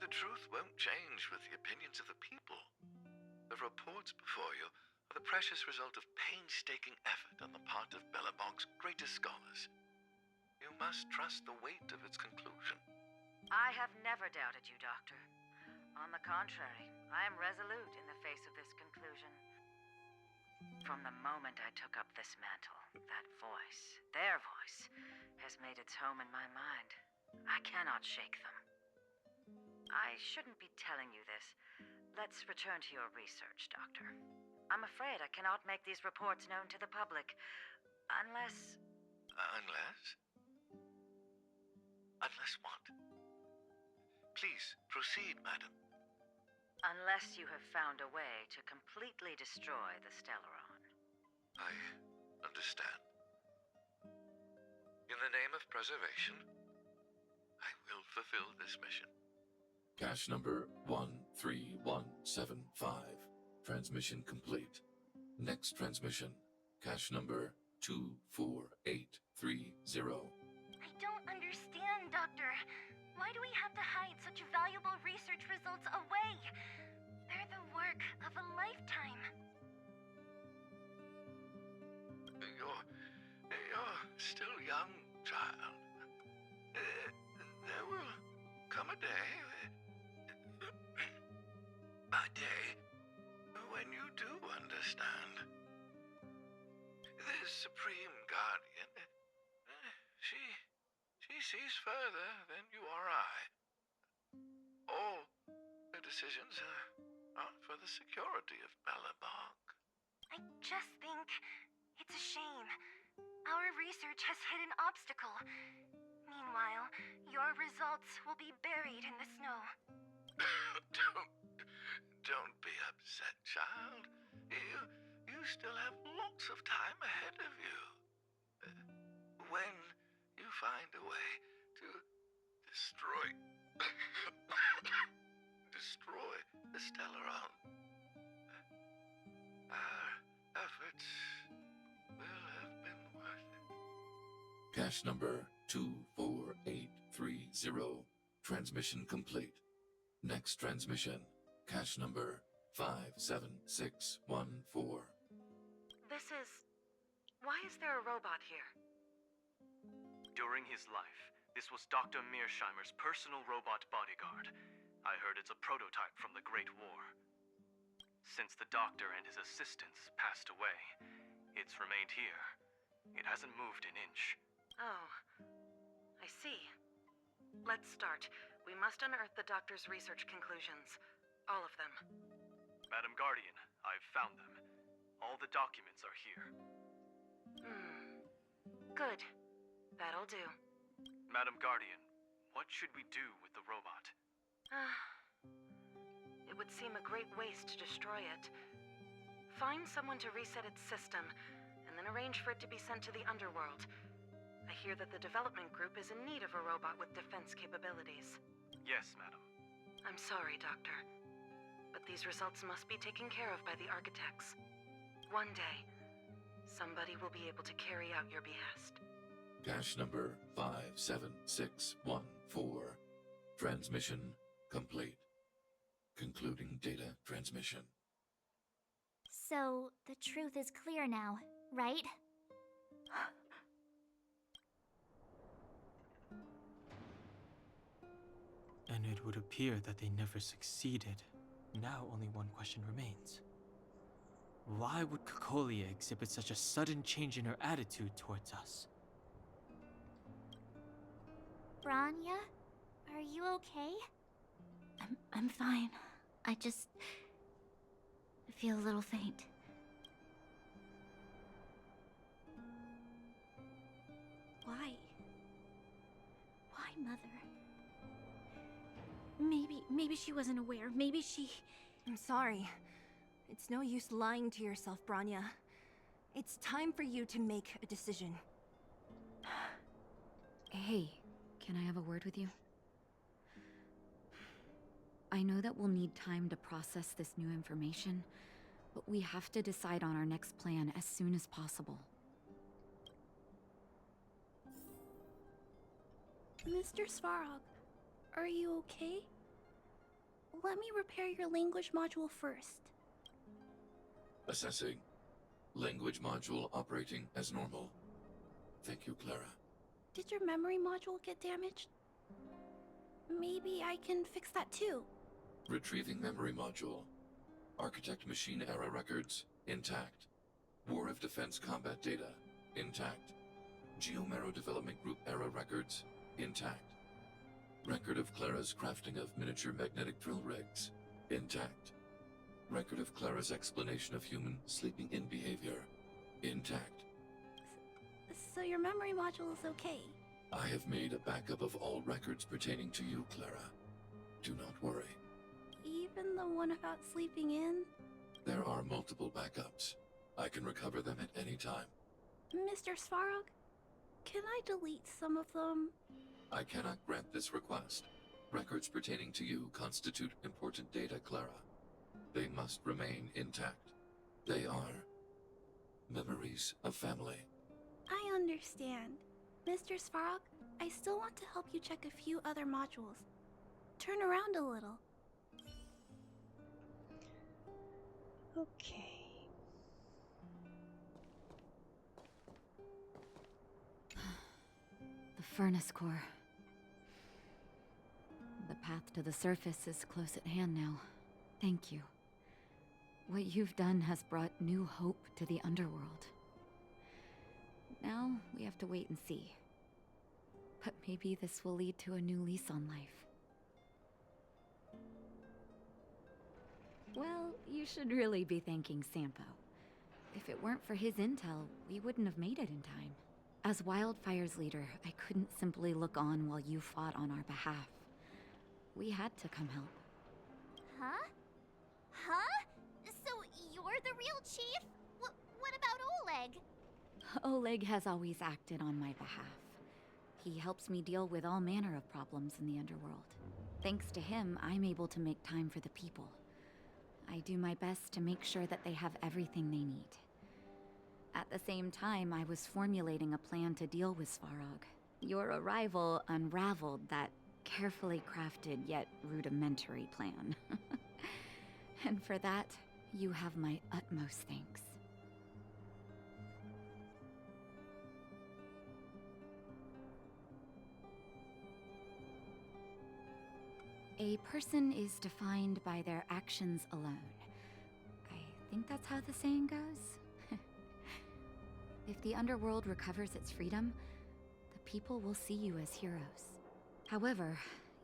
The truth won't change with the opinions of the people. The reports before you are the precious result of painstaking effort on the part of Bellabog's greatest scholars. You must trust the weight of its conclusion. I have never doubted you, Doctor. On the contrary, I am resolute in the face of this conclusion. From the moment I took up this mantle, that voice, their voice, has made its home in my mind. I cannot shake them. I shouldn't be telling you this. Let's return to your research, Doctor. I'm afraid I cannot make these reports known to the public, unless... Unless? Unless what? Please, proceed, madam. Unless you have found a way to completely destroy the Stellaron. I understand. In the name of preservation, I will fulfill this mission. Cache number 13175. Transmission complete. Next transmission. Cache number 24830. I don't understand, Doctor. Why do we have to hide such valuable research results away? They're the work of a lifetime. You're still young, child. There will come a day when you do understand. This Supreme Guardian, she sees further than you or I. All her decisions are for the security of Bellabog. I just think it's a shame. Our research has hit an obstacle. Meanwhile, your results will be buried in the snow. Don't be upset, child. You still have lots of time ahead of you. When you find a way to destroy the Stellaron, our efforts will have been worth it. Cache number 24830. Transmission complete. Next transmission. Cache number 57614. Why is there a robot here? During his life, this was Dr. Mearsheimer's personal robot bodyguard. I heard it's a prototype from the Great War. Since the doctor and his assistants passed away, it's remained here. It hasn't moved an inch. Oh, I see. Let's start. We must unearth the doctor's research conclusions. All of them. Madam Guardian, I've found them. All the documents are here. Good. That'll do. Madam Guardian, what should we do with the robot? It would seem a great waste to destroy it. Find someone to reset its system, and then arrange for it to be sent to the underworld. I hear that the development group is in need of a robot with defense capabilities. Yes, madam. I'm sorry, Doctor. But these results must be taken care of by the architects. One day, somebody will be able to carry out your behest. Cache number 57614. Transmission complete. Concluding data transmission. So, the truth is clear now, right? And it would appear that they never succeeded. Now only one question remains. Why would Kokolia exhibit such a sudden change in her attitude towards us? Branya, are you okay? I'm fine. I just feel a little faint. Why? Why, Mother? Maybe she wasn't aware. Maybe she... I'm sorry. It's no use lying to yourself, Branya. It's time for you to make a decision. Hey, can I have a word with you? I know that we'll need time to process this new information, but we have to decide on our next plan as soon as possible. Mr. Svarog, are you okay? Let me repair your language module first. Assessing. Language module operating as normal. Thank you, Clara. Did your memory module get damaged? Maybe I can fix that too. Retrieving memory module. Architect machine era records intact. War of Defense combat data intact. Geomero Development Group era records intact. Record of Clara's crafting of miniature magnetic drill rigs intact. Record of Clara's explanation of human sleeping in behavior intact. So your memory module is okay? I have made a backup of all records pertaining to you, Clara. Do not worry. Even the one about sleeping in? There are multiple backups. I can recover them at any time. Mr. Svarog, can I delete some of them? I cannot grant this request. Records pertaining to you constitute important data, Clara. They must remain intact. They are memories of family. I understand. Mr. Svarog, I still want to help you check a few other modules. Turn around a little. Okay. The furnace core. The path to the surface is close at hand now. Thank you. What you've done has brought new hope to the underworld. Now, we have to wait and see. But maybe this will lead to a new lease on life. Well, you should really be thanking Sampo. If it weren't for his intel, we wouldn't have made it in time. As Wildfire's leader, I couldn't simply look on while you fought on our behalf. We had to come help. Huh? Huh? So you're the real chief? What about Oleg? Oleg has always acted on my behalf. He helps me deal with all manner of problems in the underworld. Thanks to him, I'm able to make time for the people. I do my best to make sure that they have everything they need. At the same time, I was formulating a plan to deal with Svarog. Your arrival unraveled that carefully crafted yet rudimentary plan. And for that, you have my utmost thanks. A person is defined by their actions alone. I think that's how the saying goes. If the underworld recovers its freedom, the people will see you as heroes. However,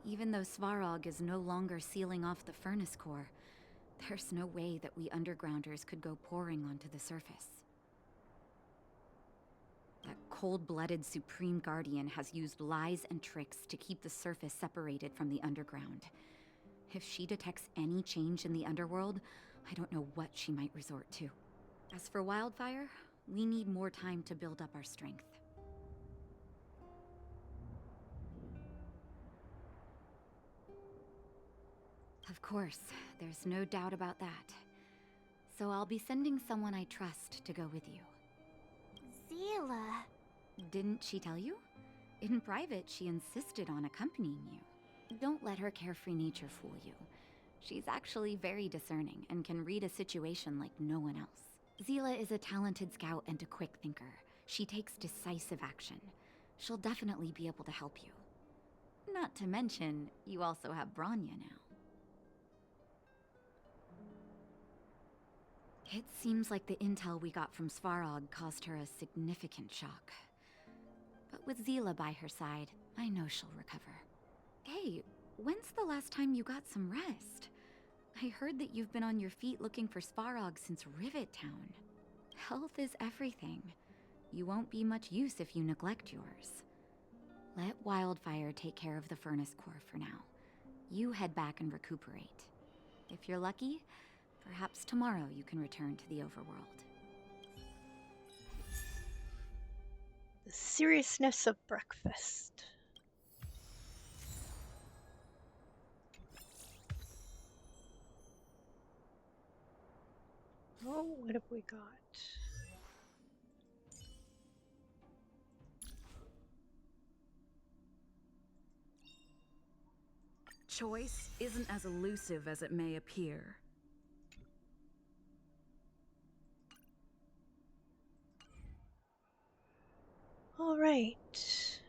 even though Svarog is no longer sealing off the furnace core, there's no way that we undergrounders could go pouring onto the surface. That cold-blooded Supreme Guardian has used lies and tricks to keep the surface separated from the underground. If she detects any change in the underworld, I don't know what she might resort to. As for Wildfire, we need more time to build up our strength. Of course, there's no doubt about that. So I'll be sending someone I trust to go with you. Zila. Didn't she tell you? In private, she insisted on accompanying you. Don't let her carefree nature fool you. She's actually very discerning and can read a situation like no one else. Zila is a talented scout and a quick thinker. She takes decisive action. She'll definitely be able to help you. Not to mention, you also have Branya now. It seems like the intel we got from Svarog caused her a significant shock. But with Zila by her side, I know she'll recover. Hey, when's the last time you got some rest? I heard that you've been on your feet looking for Svarog since Rivet Town. Health is everything. You won't be much use if you neglect yours. Let Wildfire take care of the furnace core for now. You head back and recuperate. If you're lucky, perhaps tomorrow you can return to the overworld. The seriousness of breakfast. Oh, what have we got? Choice isn't as elusive as it may appear. All right.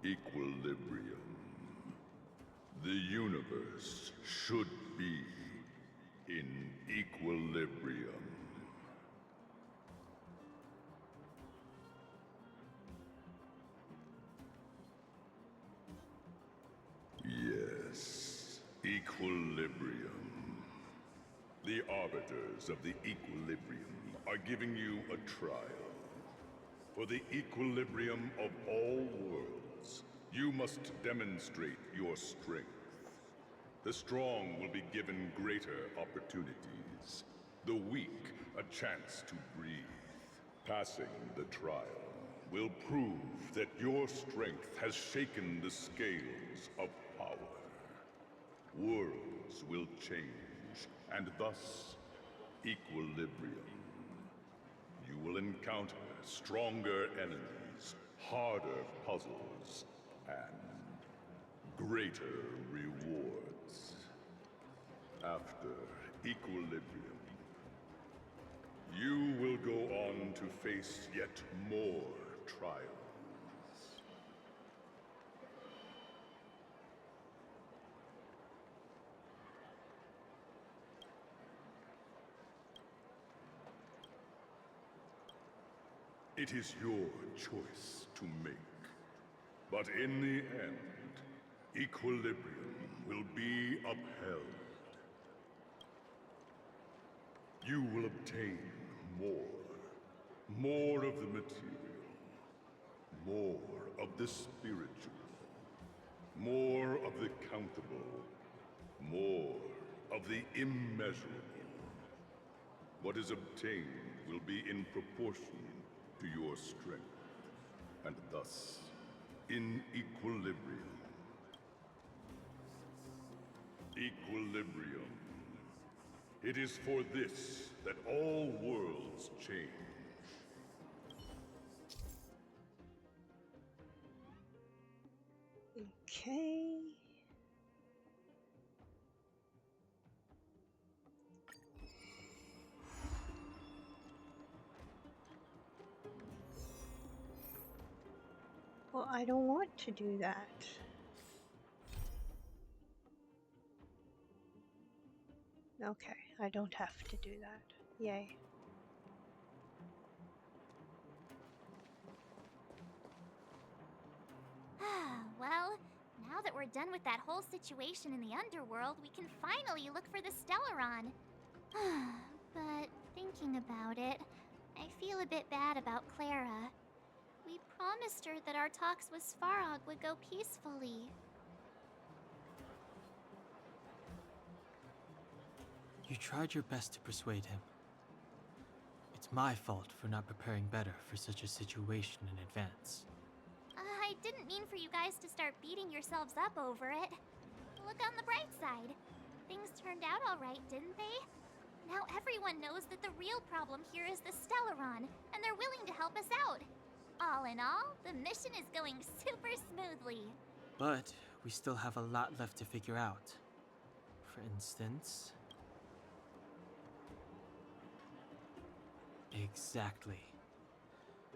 Equilibrium. The universe should be in equilibrium. Yes, equilibrium. The arbiters of the equilibrium are giving you a trial. For the equilibrium of all worlds, you must demonstrate your strength. The strong will be given greater opportunities. The weak a chance to breathe. Passing the trial will prove that your strength has shaken the scales of power. Worlds will change, and thus equilibrium. You will encounter stronger enemies, harder puzzles, and greater rewards. After equilibrium, you will go on to face yet more trials. It is your choice to make. But in the end, equilibrium will be upheld. You will obtain more of the material, more of the spiritual, more of the countable, more of the immeasurable. What is obtained will be in proportion to your strength, and thus in equilibrium. Equilibrium. It is for this that all worlds change. Okay. Well, I don't want to do that. Okay, I don't have to do that. Yay. Well, now that we're done with that whole situation in the underworld, we can finally look for the Stellaron. But thinking about it, I feel a bit bad about Clara. We promised her that our talks with Svarog would go peacefully. You tried your best to persuade him. It's my fault for not preparing better for such a situation in advance. I didn't mean for you guys to start beating yourselves up over it. Look on the bright side. Things turned out all right, didn't they? Now everyone knows that the real problem here is the Stellaron, and they're willing to help us out. All in all, the mission is going super smoothly. But we still have a lot left to figure out. For instance... Exactly.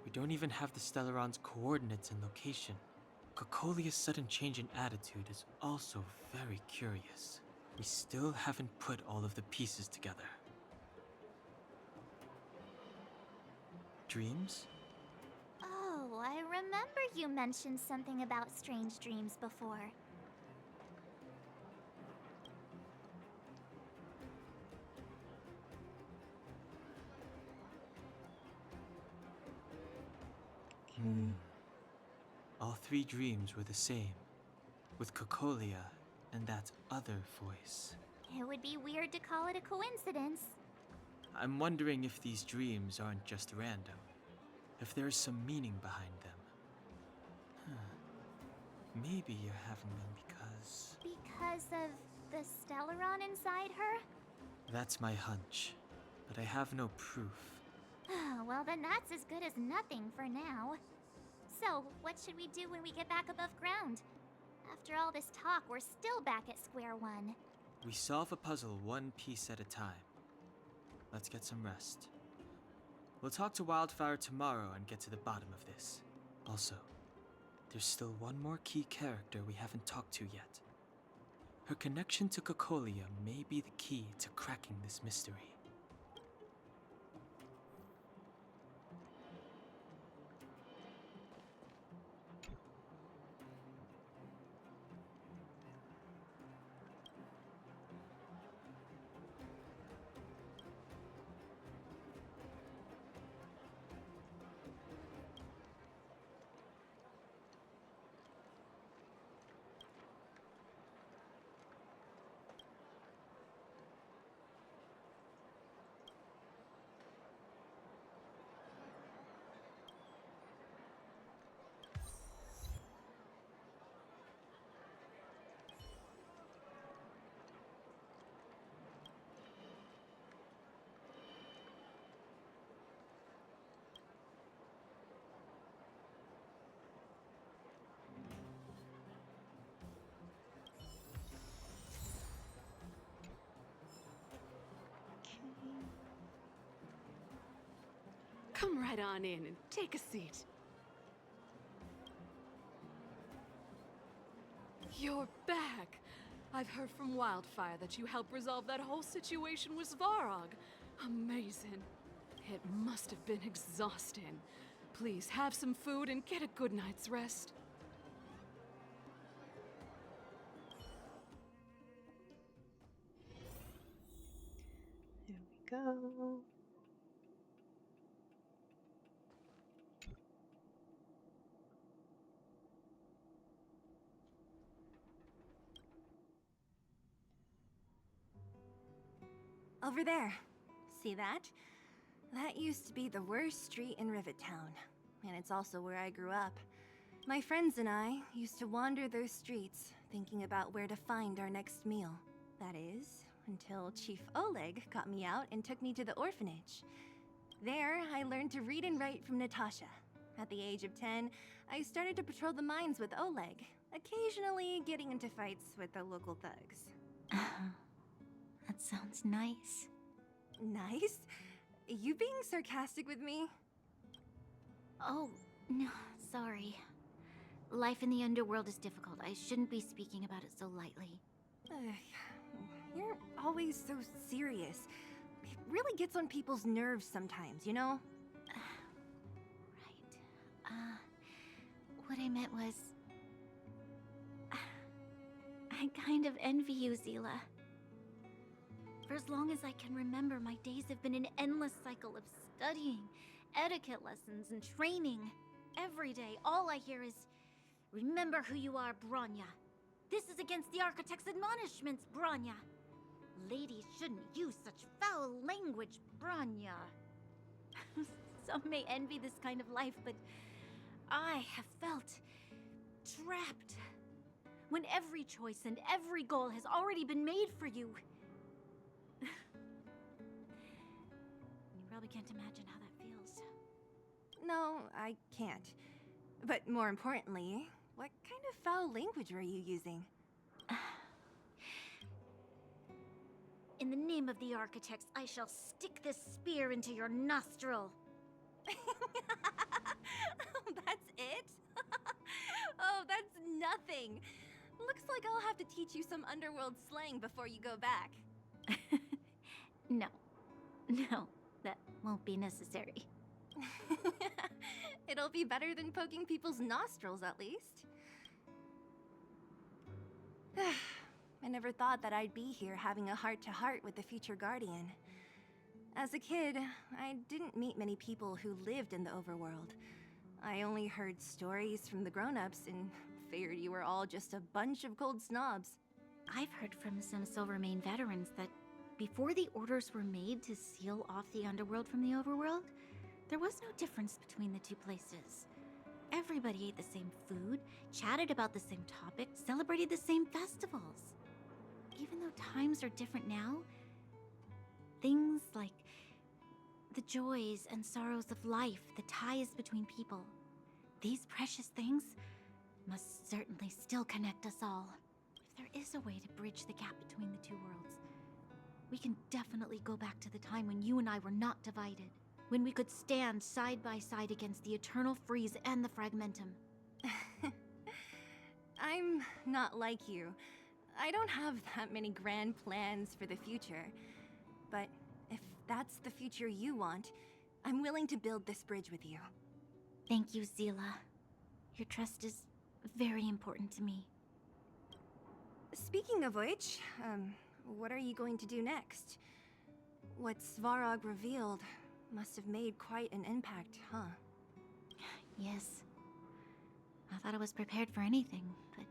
We don't even have the Stellaron's coordinates and location. Cocolia's sudden change in attitude is also very curious. We still haven't put all of the pieces together. Dreams? Oh, I remember you mentioned something about strange dreams before. All three dreams were the same, with Cocolia and that other voice. It would be weird to call it a coincidence. I'm wondering if these dreams aren't just random, if there's some meaning behind them. Maybe you're having them because... Because of the Stellaron inside her? That's my hunch, but I have no proof. Well, then that's as good as nothing for now. So, what should we do when we get back above ground? After all this talk, we're still back at square one. We solve a puzzle one piece at a time. Let's get some rest. We'll talk to Wildfire tomorrow and get to the bottom of this. Also, there's still one more key character we haven't talked to yet. Her connection to Cocolia may be the key to cracking this mystery. Come right on in and take a seat. You're back! I've heard from Wildfire that you helped resolve that whole situation with Svarog. Amazing. It must have been exhausting. Please have some food and get a good night's rest. There we go. Over there. See that? That used to be the worst street in Rivettown. And it's also where I grew up. My friends and I used to wander those streets, thinking about where to find our next meal. That is, until Chief Oleg got me out and took me to the orphanage. There, I learned to read and write from Natasha. At the age of 10, I started to patrol the mines with Oleg, occasionally getting into fights with the local thugs. That sounds nice. Nice? You being sarcastic with me? Oh, no, sorry. Life in the underworld is difficult. I shouldn't be speaking about it so lightly. You're always so serious. It really gets on people's nerves sometimes, you know? What I meant was... I kind of envy you, Zila. For as long as I can remember, my days have been an endless cycle of studying, etiquette lessons, and training. Every day, all I hear is, "Remember who you are, Bronya. This is against the Architect's admonishments, Bronya. Ladies shouldn't use such foul language, Bronya." Some may envy this kind of life, but I have felt trapped. When every choice and every goal has already been made for you. You probably can't imagine how that feels. No, I can't. But more importantly, what kind of foul language were you using? In the name of the Architects, I shall stick this spear into your nostril. That's it? Oh, that's nothing. Looks like I'll have to teach you some underworld slang before you go back. No, that won't be necessary. It'll be better than poking people's nostrils, at least. I never thought that I'd be here having a heart-to-heart with the future Guardian. As a kid, I didn't meet many people who lived in the overworld. I only heard stories from the grown-ups and figured you were all just a bunch of cold snobs. I've heard from some Silvermane veterans that before the orders were made to seal off the underworld from the overworld, there was no difference between the two places. Everybody ate the same food, chatted about the same topics, celebrated the same festivals. Even though times are different now, things like the joys and sorrows of life, the ties between people, these precious things must certainly still connect us all. If there is a way to bridge the gap between the two worlds, we can definitely go back to the time when you and I were not divided, when we could stand side by side against the Eternal Freeze and the Fragmentum. I'm not like you. I don't have that many grand plans for the future. But if that's the future you want, I'm willing to build this bridge with you. Thank you, Zila. Your trust is very important to me. Speaking of which, what are you going to do next? What Svarog revealed must have made quite an impact, huh? Yes. I thought I was prepared for anything, but...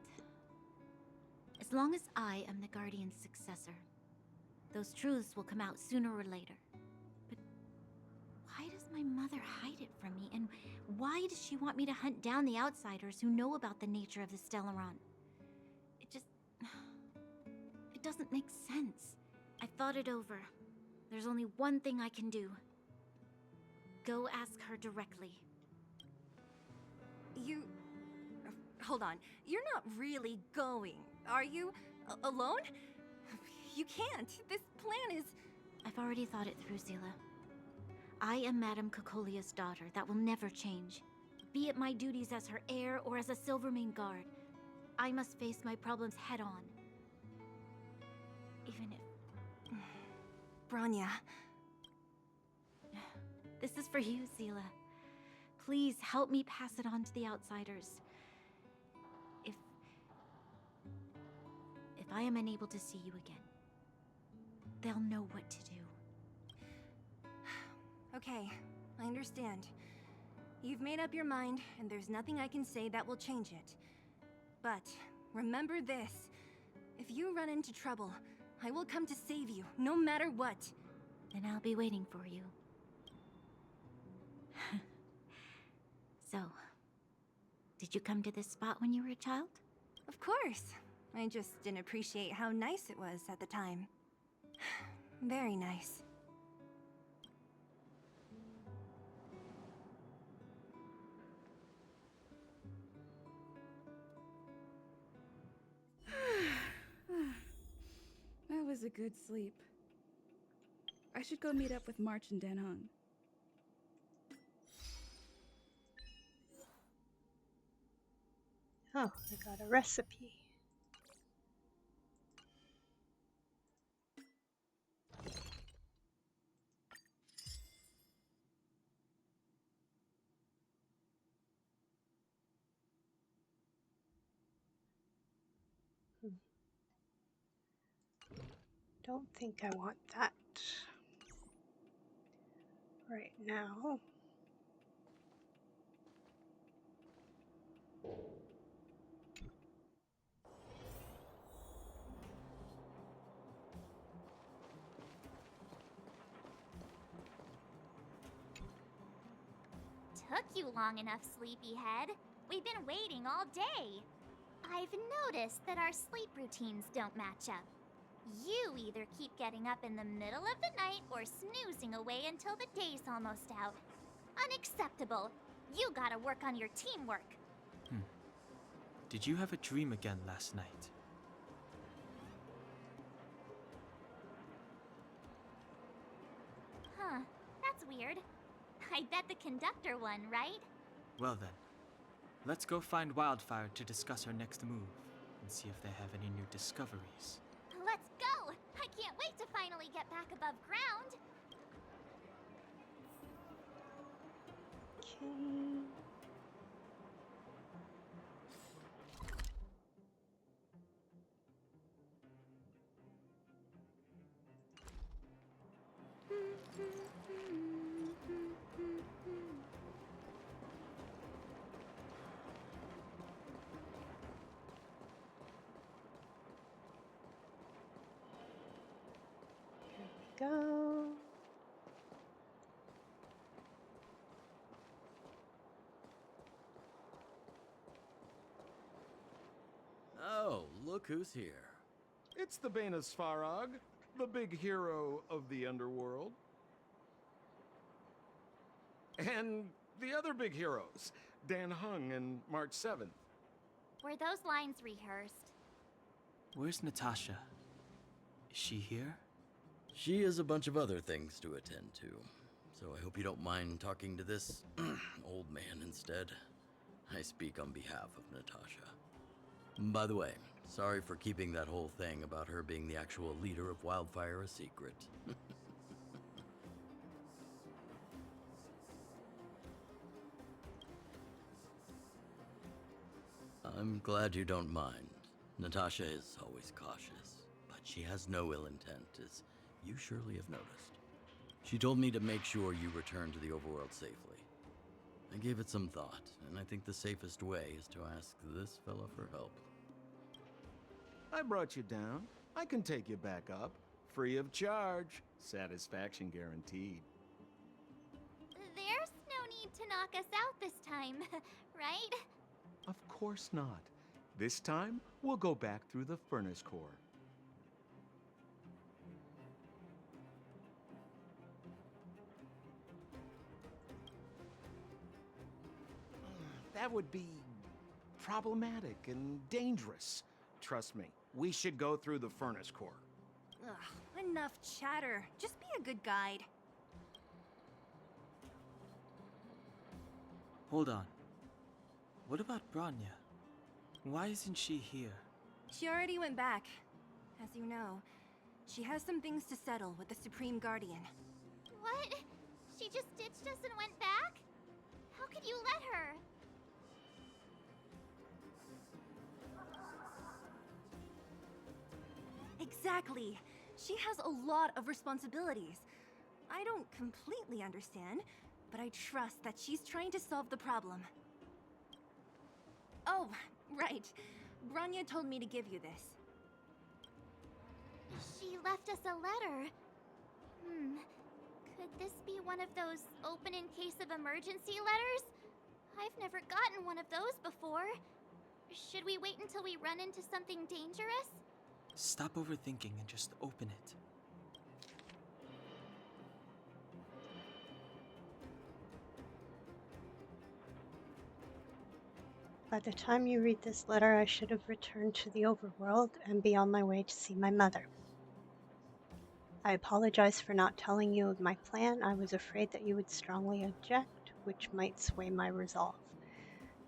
as long as I am the Guardian's successor, those truths will come out sooner or later. But why does my mother hide it from me? And why does she want me to hunt down the outsiders who know about the nature of the Stellaron? It doesn't make sense. I've thought it over. There's only one thing I can do. Go ask her directly. You... hold on. You're not really going, are you? Alone? You can't. This plan is... I've already thought it through, Zila. I am Madame Cocolia's daughter. That will never change. Be it my duties as her heir or as a Silvermane guard, I must face my problems head-on. Even if... Bronya. This is for you, Zila. Please help me pass it on to the outsiders. If I am unable to see you again, they'll know what to do. Okay, I understand. You've made up your mind, and there's nothing I can say that will change it. But remember this. If you run into trouble, I will come to save you, no matter what. Then I'll be waiting for you. So, did you come to this spot when you were a child? Of course. I just didn't appreciate how nice it was at the time. Very nice. That was a good sleep. I should go meet up with March and Danhong. Oh, I got a recipe. Don't think I want that right now. Took you long enough, sleepyhead. We've been waiting all day. I've noticed that our sleep routines don't match up. You either keep getting up in the middle of the night or snoozing away until the day's almost out. Unacceptable. You gotta work on your teamwork. Did you have a dream again last night? Huh, that's weird. I bet the conductor won, right? Well then, let's go find Wildfire to discuss our next move and see if they have any new discoveries. Let's go! I can't wait to finally get back above ground. Okay. Go. Oh, look who's here. It's the Bane of Svarog, the big hero of the underworld. And the other big heroes, Dan Hung and March 7th. Were those lines rehearsed? Where's Natasha? Is she here? She has a bunch of other things to attend to, so I hope you don't mind talking to this old man instead. I speak on behalf of Natasha. By the way, sorry for keeping that whole thing about her being the actual leader of Wildfire a secret. I'm glad you don't mind. Natasha is always cautious, but she has no ill intent, as you surely have noticed. She told me to make sure you return to the overworld safely. I gave it some thought, and I think the safest way is to ask this fella for help. I brought you down. I can take you back up. Free of charge. Satisfaction guaranteed. There's no need to knock us out this time, right? Of course not. This time, we'll go back through the furnace core. That would be problematic and dangerous. Trust me, we should go through the furnace core. Ugh, enough chatter. Just be a good guide. Hold on. What about Branya? Why isn't she here? She already went back. As you know, she has some things to settle with the Supreme Guardian. What? She just ditched us and went back? How could you let her? Exactly. She has a lot of responsibilities. I don't completely understand, but I trust that she's trying to solve the problem. Oh, right. Branya told me to give you this. She left us a letter. Could this be one of those open in case of emergency letters? I've never gotten one of those before. Should we wait until we run into something dangerous? Stop overthinking and just open it. By the time you read this letter, I should have returned to the overworld and be on my way to see my mother. I apologize for not telling you of my plan. I was afraid that you would strongly object, which might sway my resolve.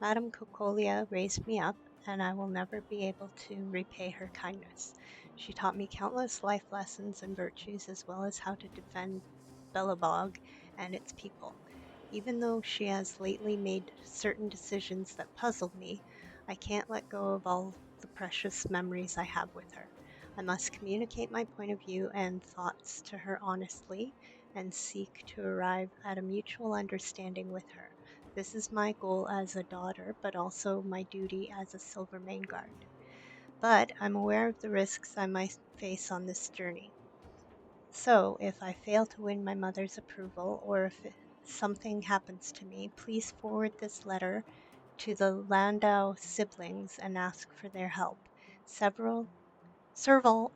Madame Cocolia raised me up and I will never be able to repay her kindness. She taught me countless life lessons and virtues, as well as how to defend Belobog and its people. Even though she has lately made certain decisions that puzzled me, I can't let go of all the precious memories I have with her. I must communicate my point of view and thoughts to her honestly and seek to arrive at a mutual understanding with her. This is my goal as a daughter, but also my duty as a Silver Main Guard. But I'm aware of the risks I might face on this journey. So, if I fail to win my mother's approval, or if something happens to me, please forward this letter to the Landau siblings and ask for their help. Serval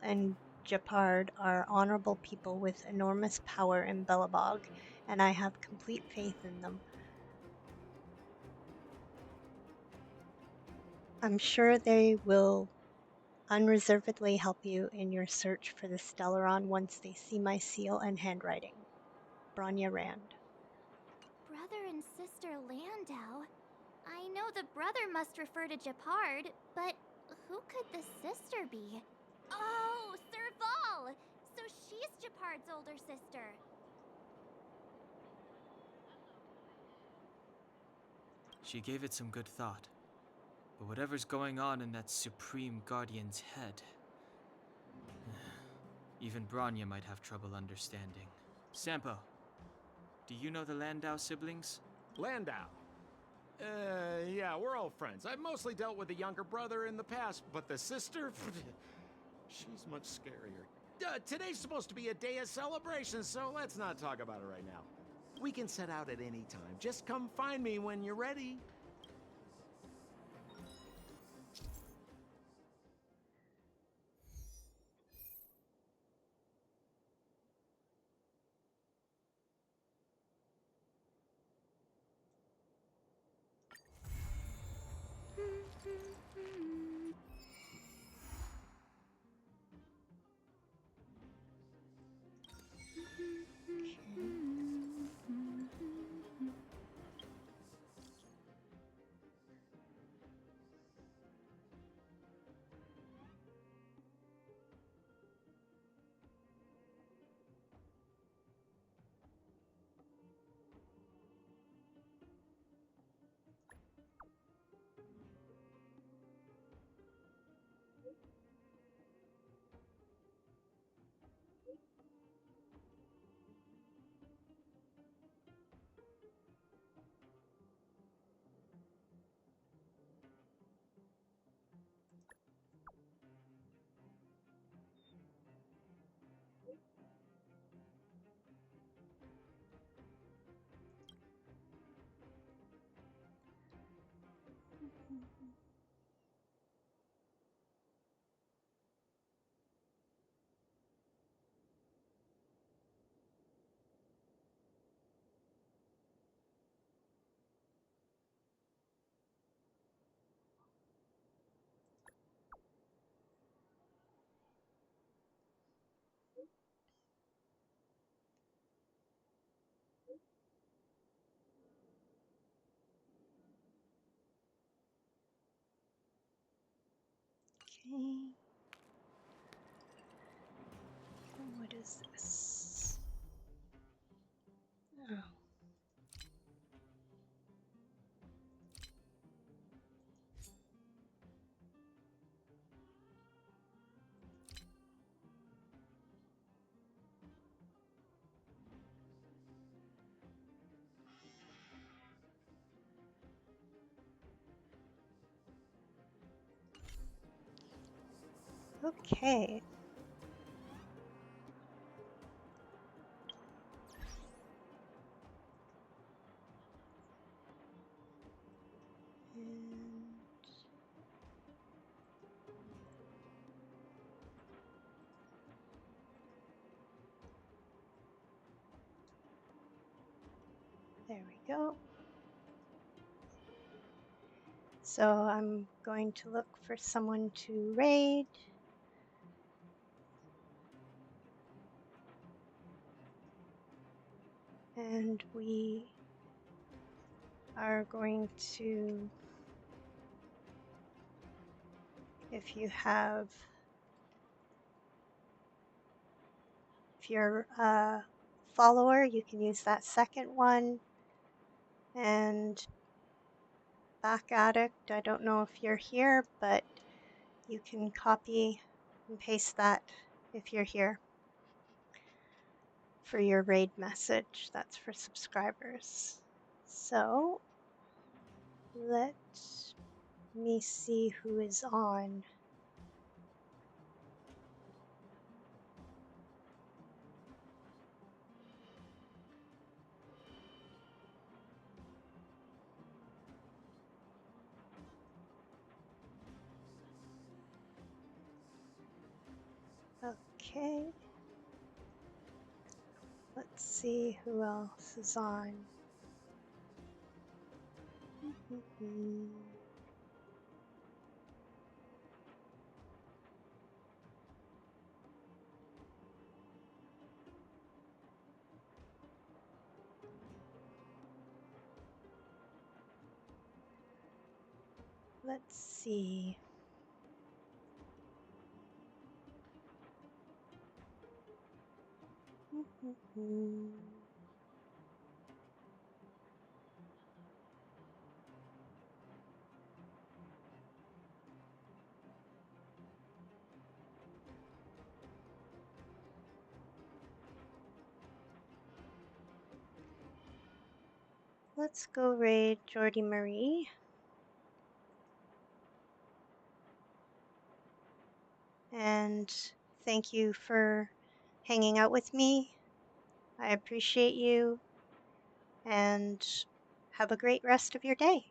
and Japard are honorable people with enormous power in Belobog, and I have complete faith in them. I'm sure they will unreservedly help you in your search for the Stellaron once they see my seal and handwriting. Bronya Rand. Brother and sister Landau? I know the brother must refer to Japard, but who could the sister be? Oh, Serval! So she's Japard's older sister. She gave it some good thought. But whatever's going on in that Supreme Guardian's head, even Bronya might have trouble understanding. Sampo, do you know the Landau siblings? Landau? Yeah, we're all friends. I've mostly dealt with the younger brother in the past, but the sister? She's much scarier. Today's supposed to be a day of celebration, so let's not talk about it right now. We can set out at any time. Just come find me when you're ready. Okay. What is this? Oh. Okay. And there we go. So I'm going to look for someone to raid. And we are going to If you're a follower, you can use that second one. And Back Addict, I don't know if you're here, but you can copy and paste that if you're here for your raid message. That's for subscribers. So let me see who is on. Okay. Let's see who else is on. Let's see. Let's go raid Jordy Marie. And thank you for hanging out with me. I appreciate you. And have a great rest of your day.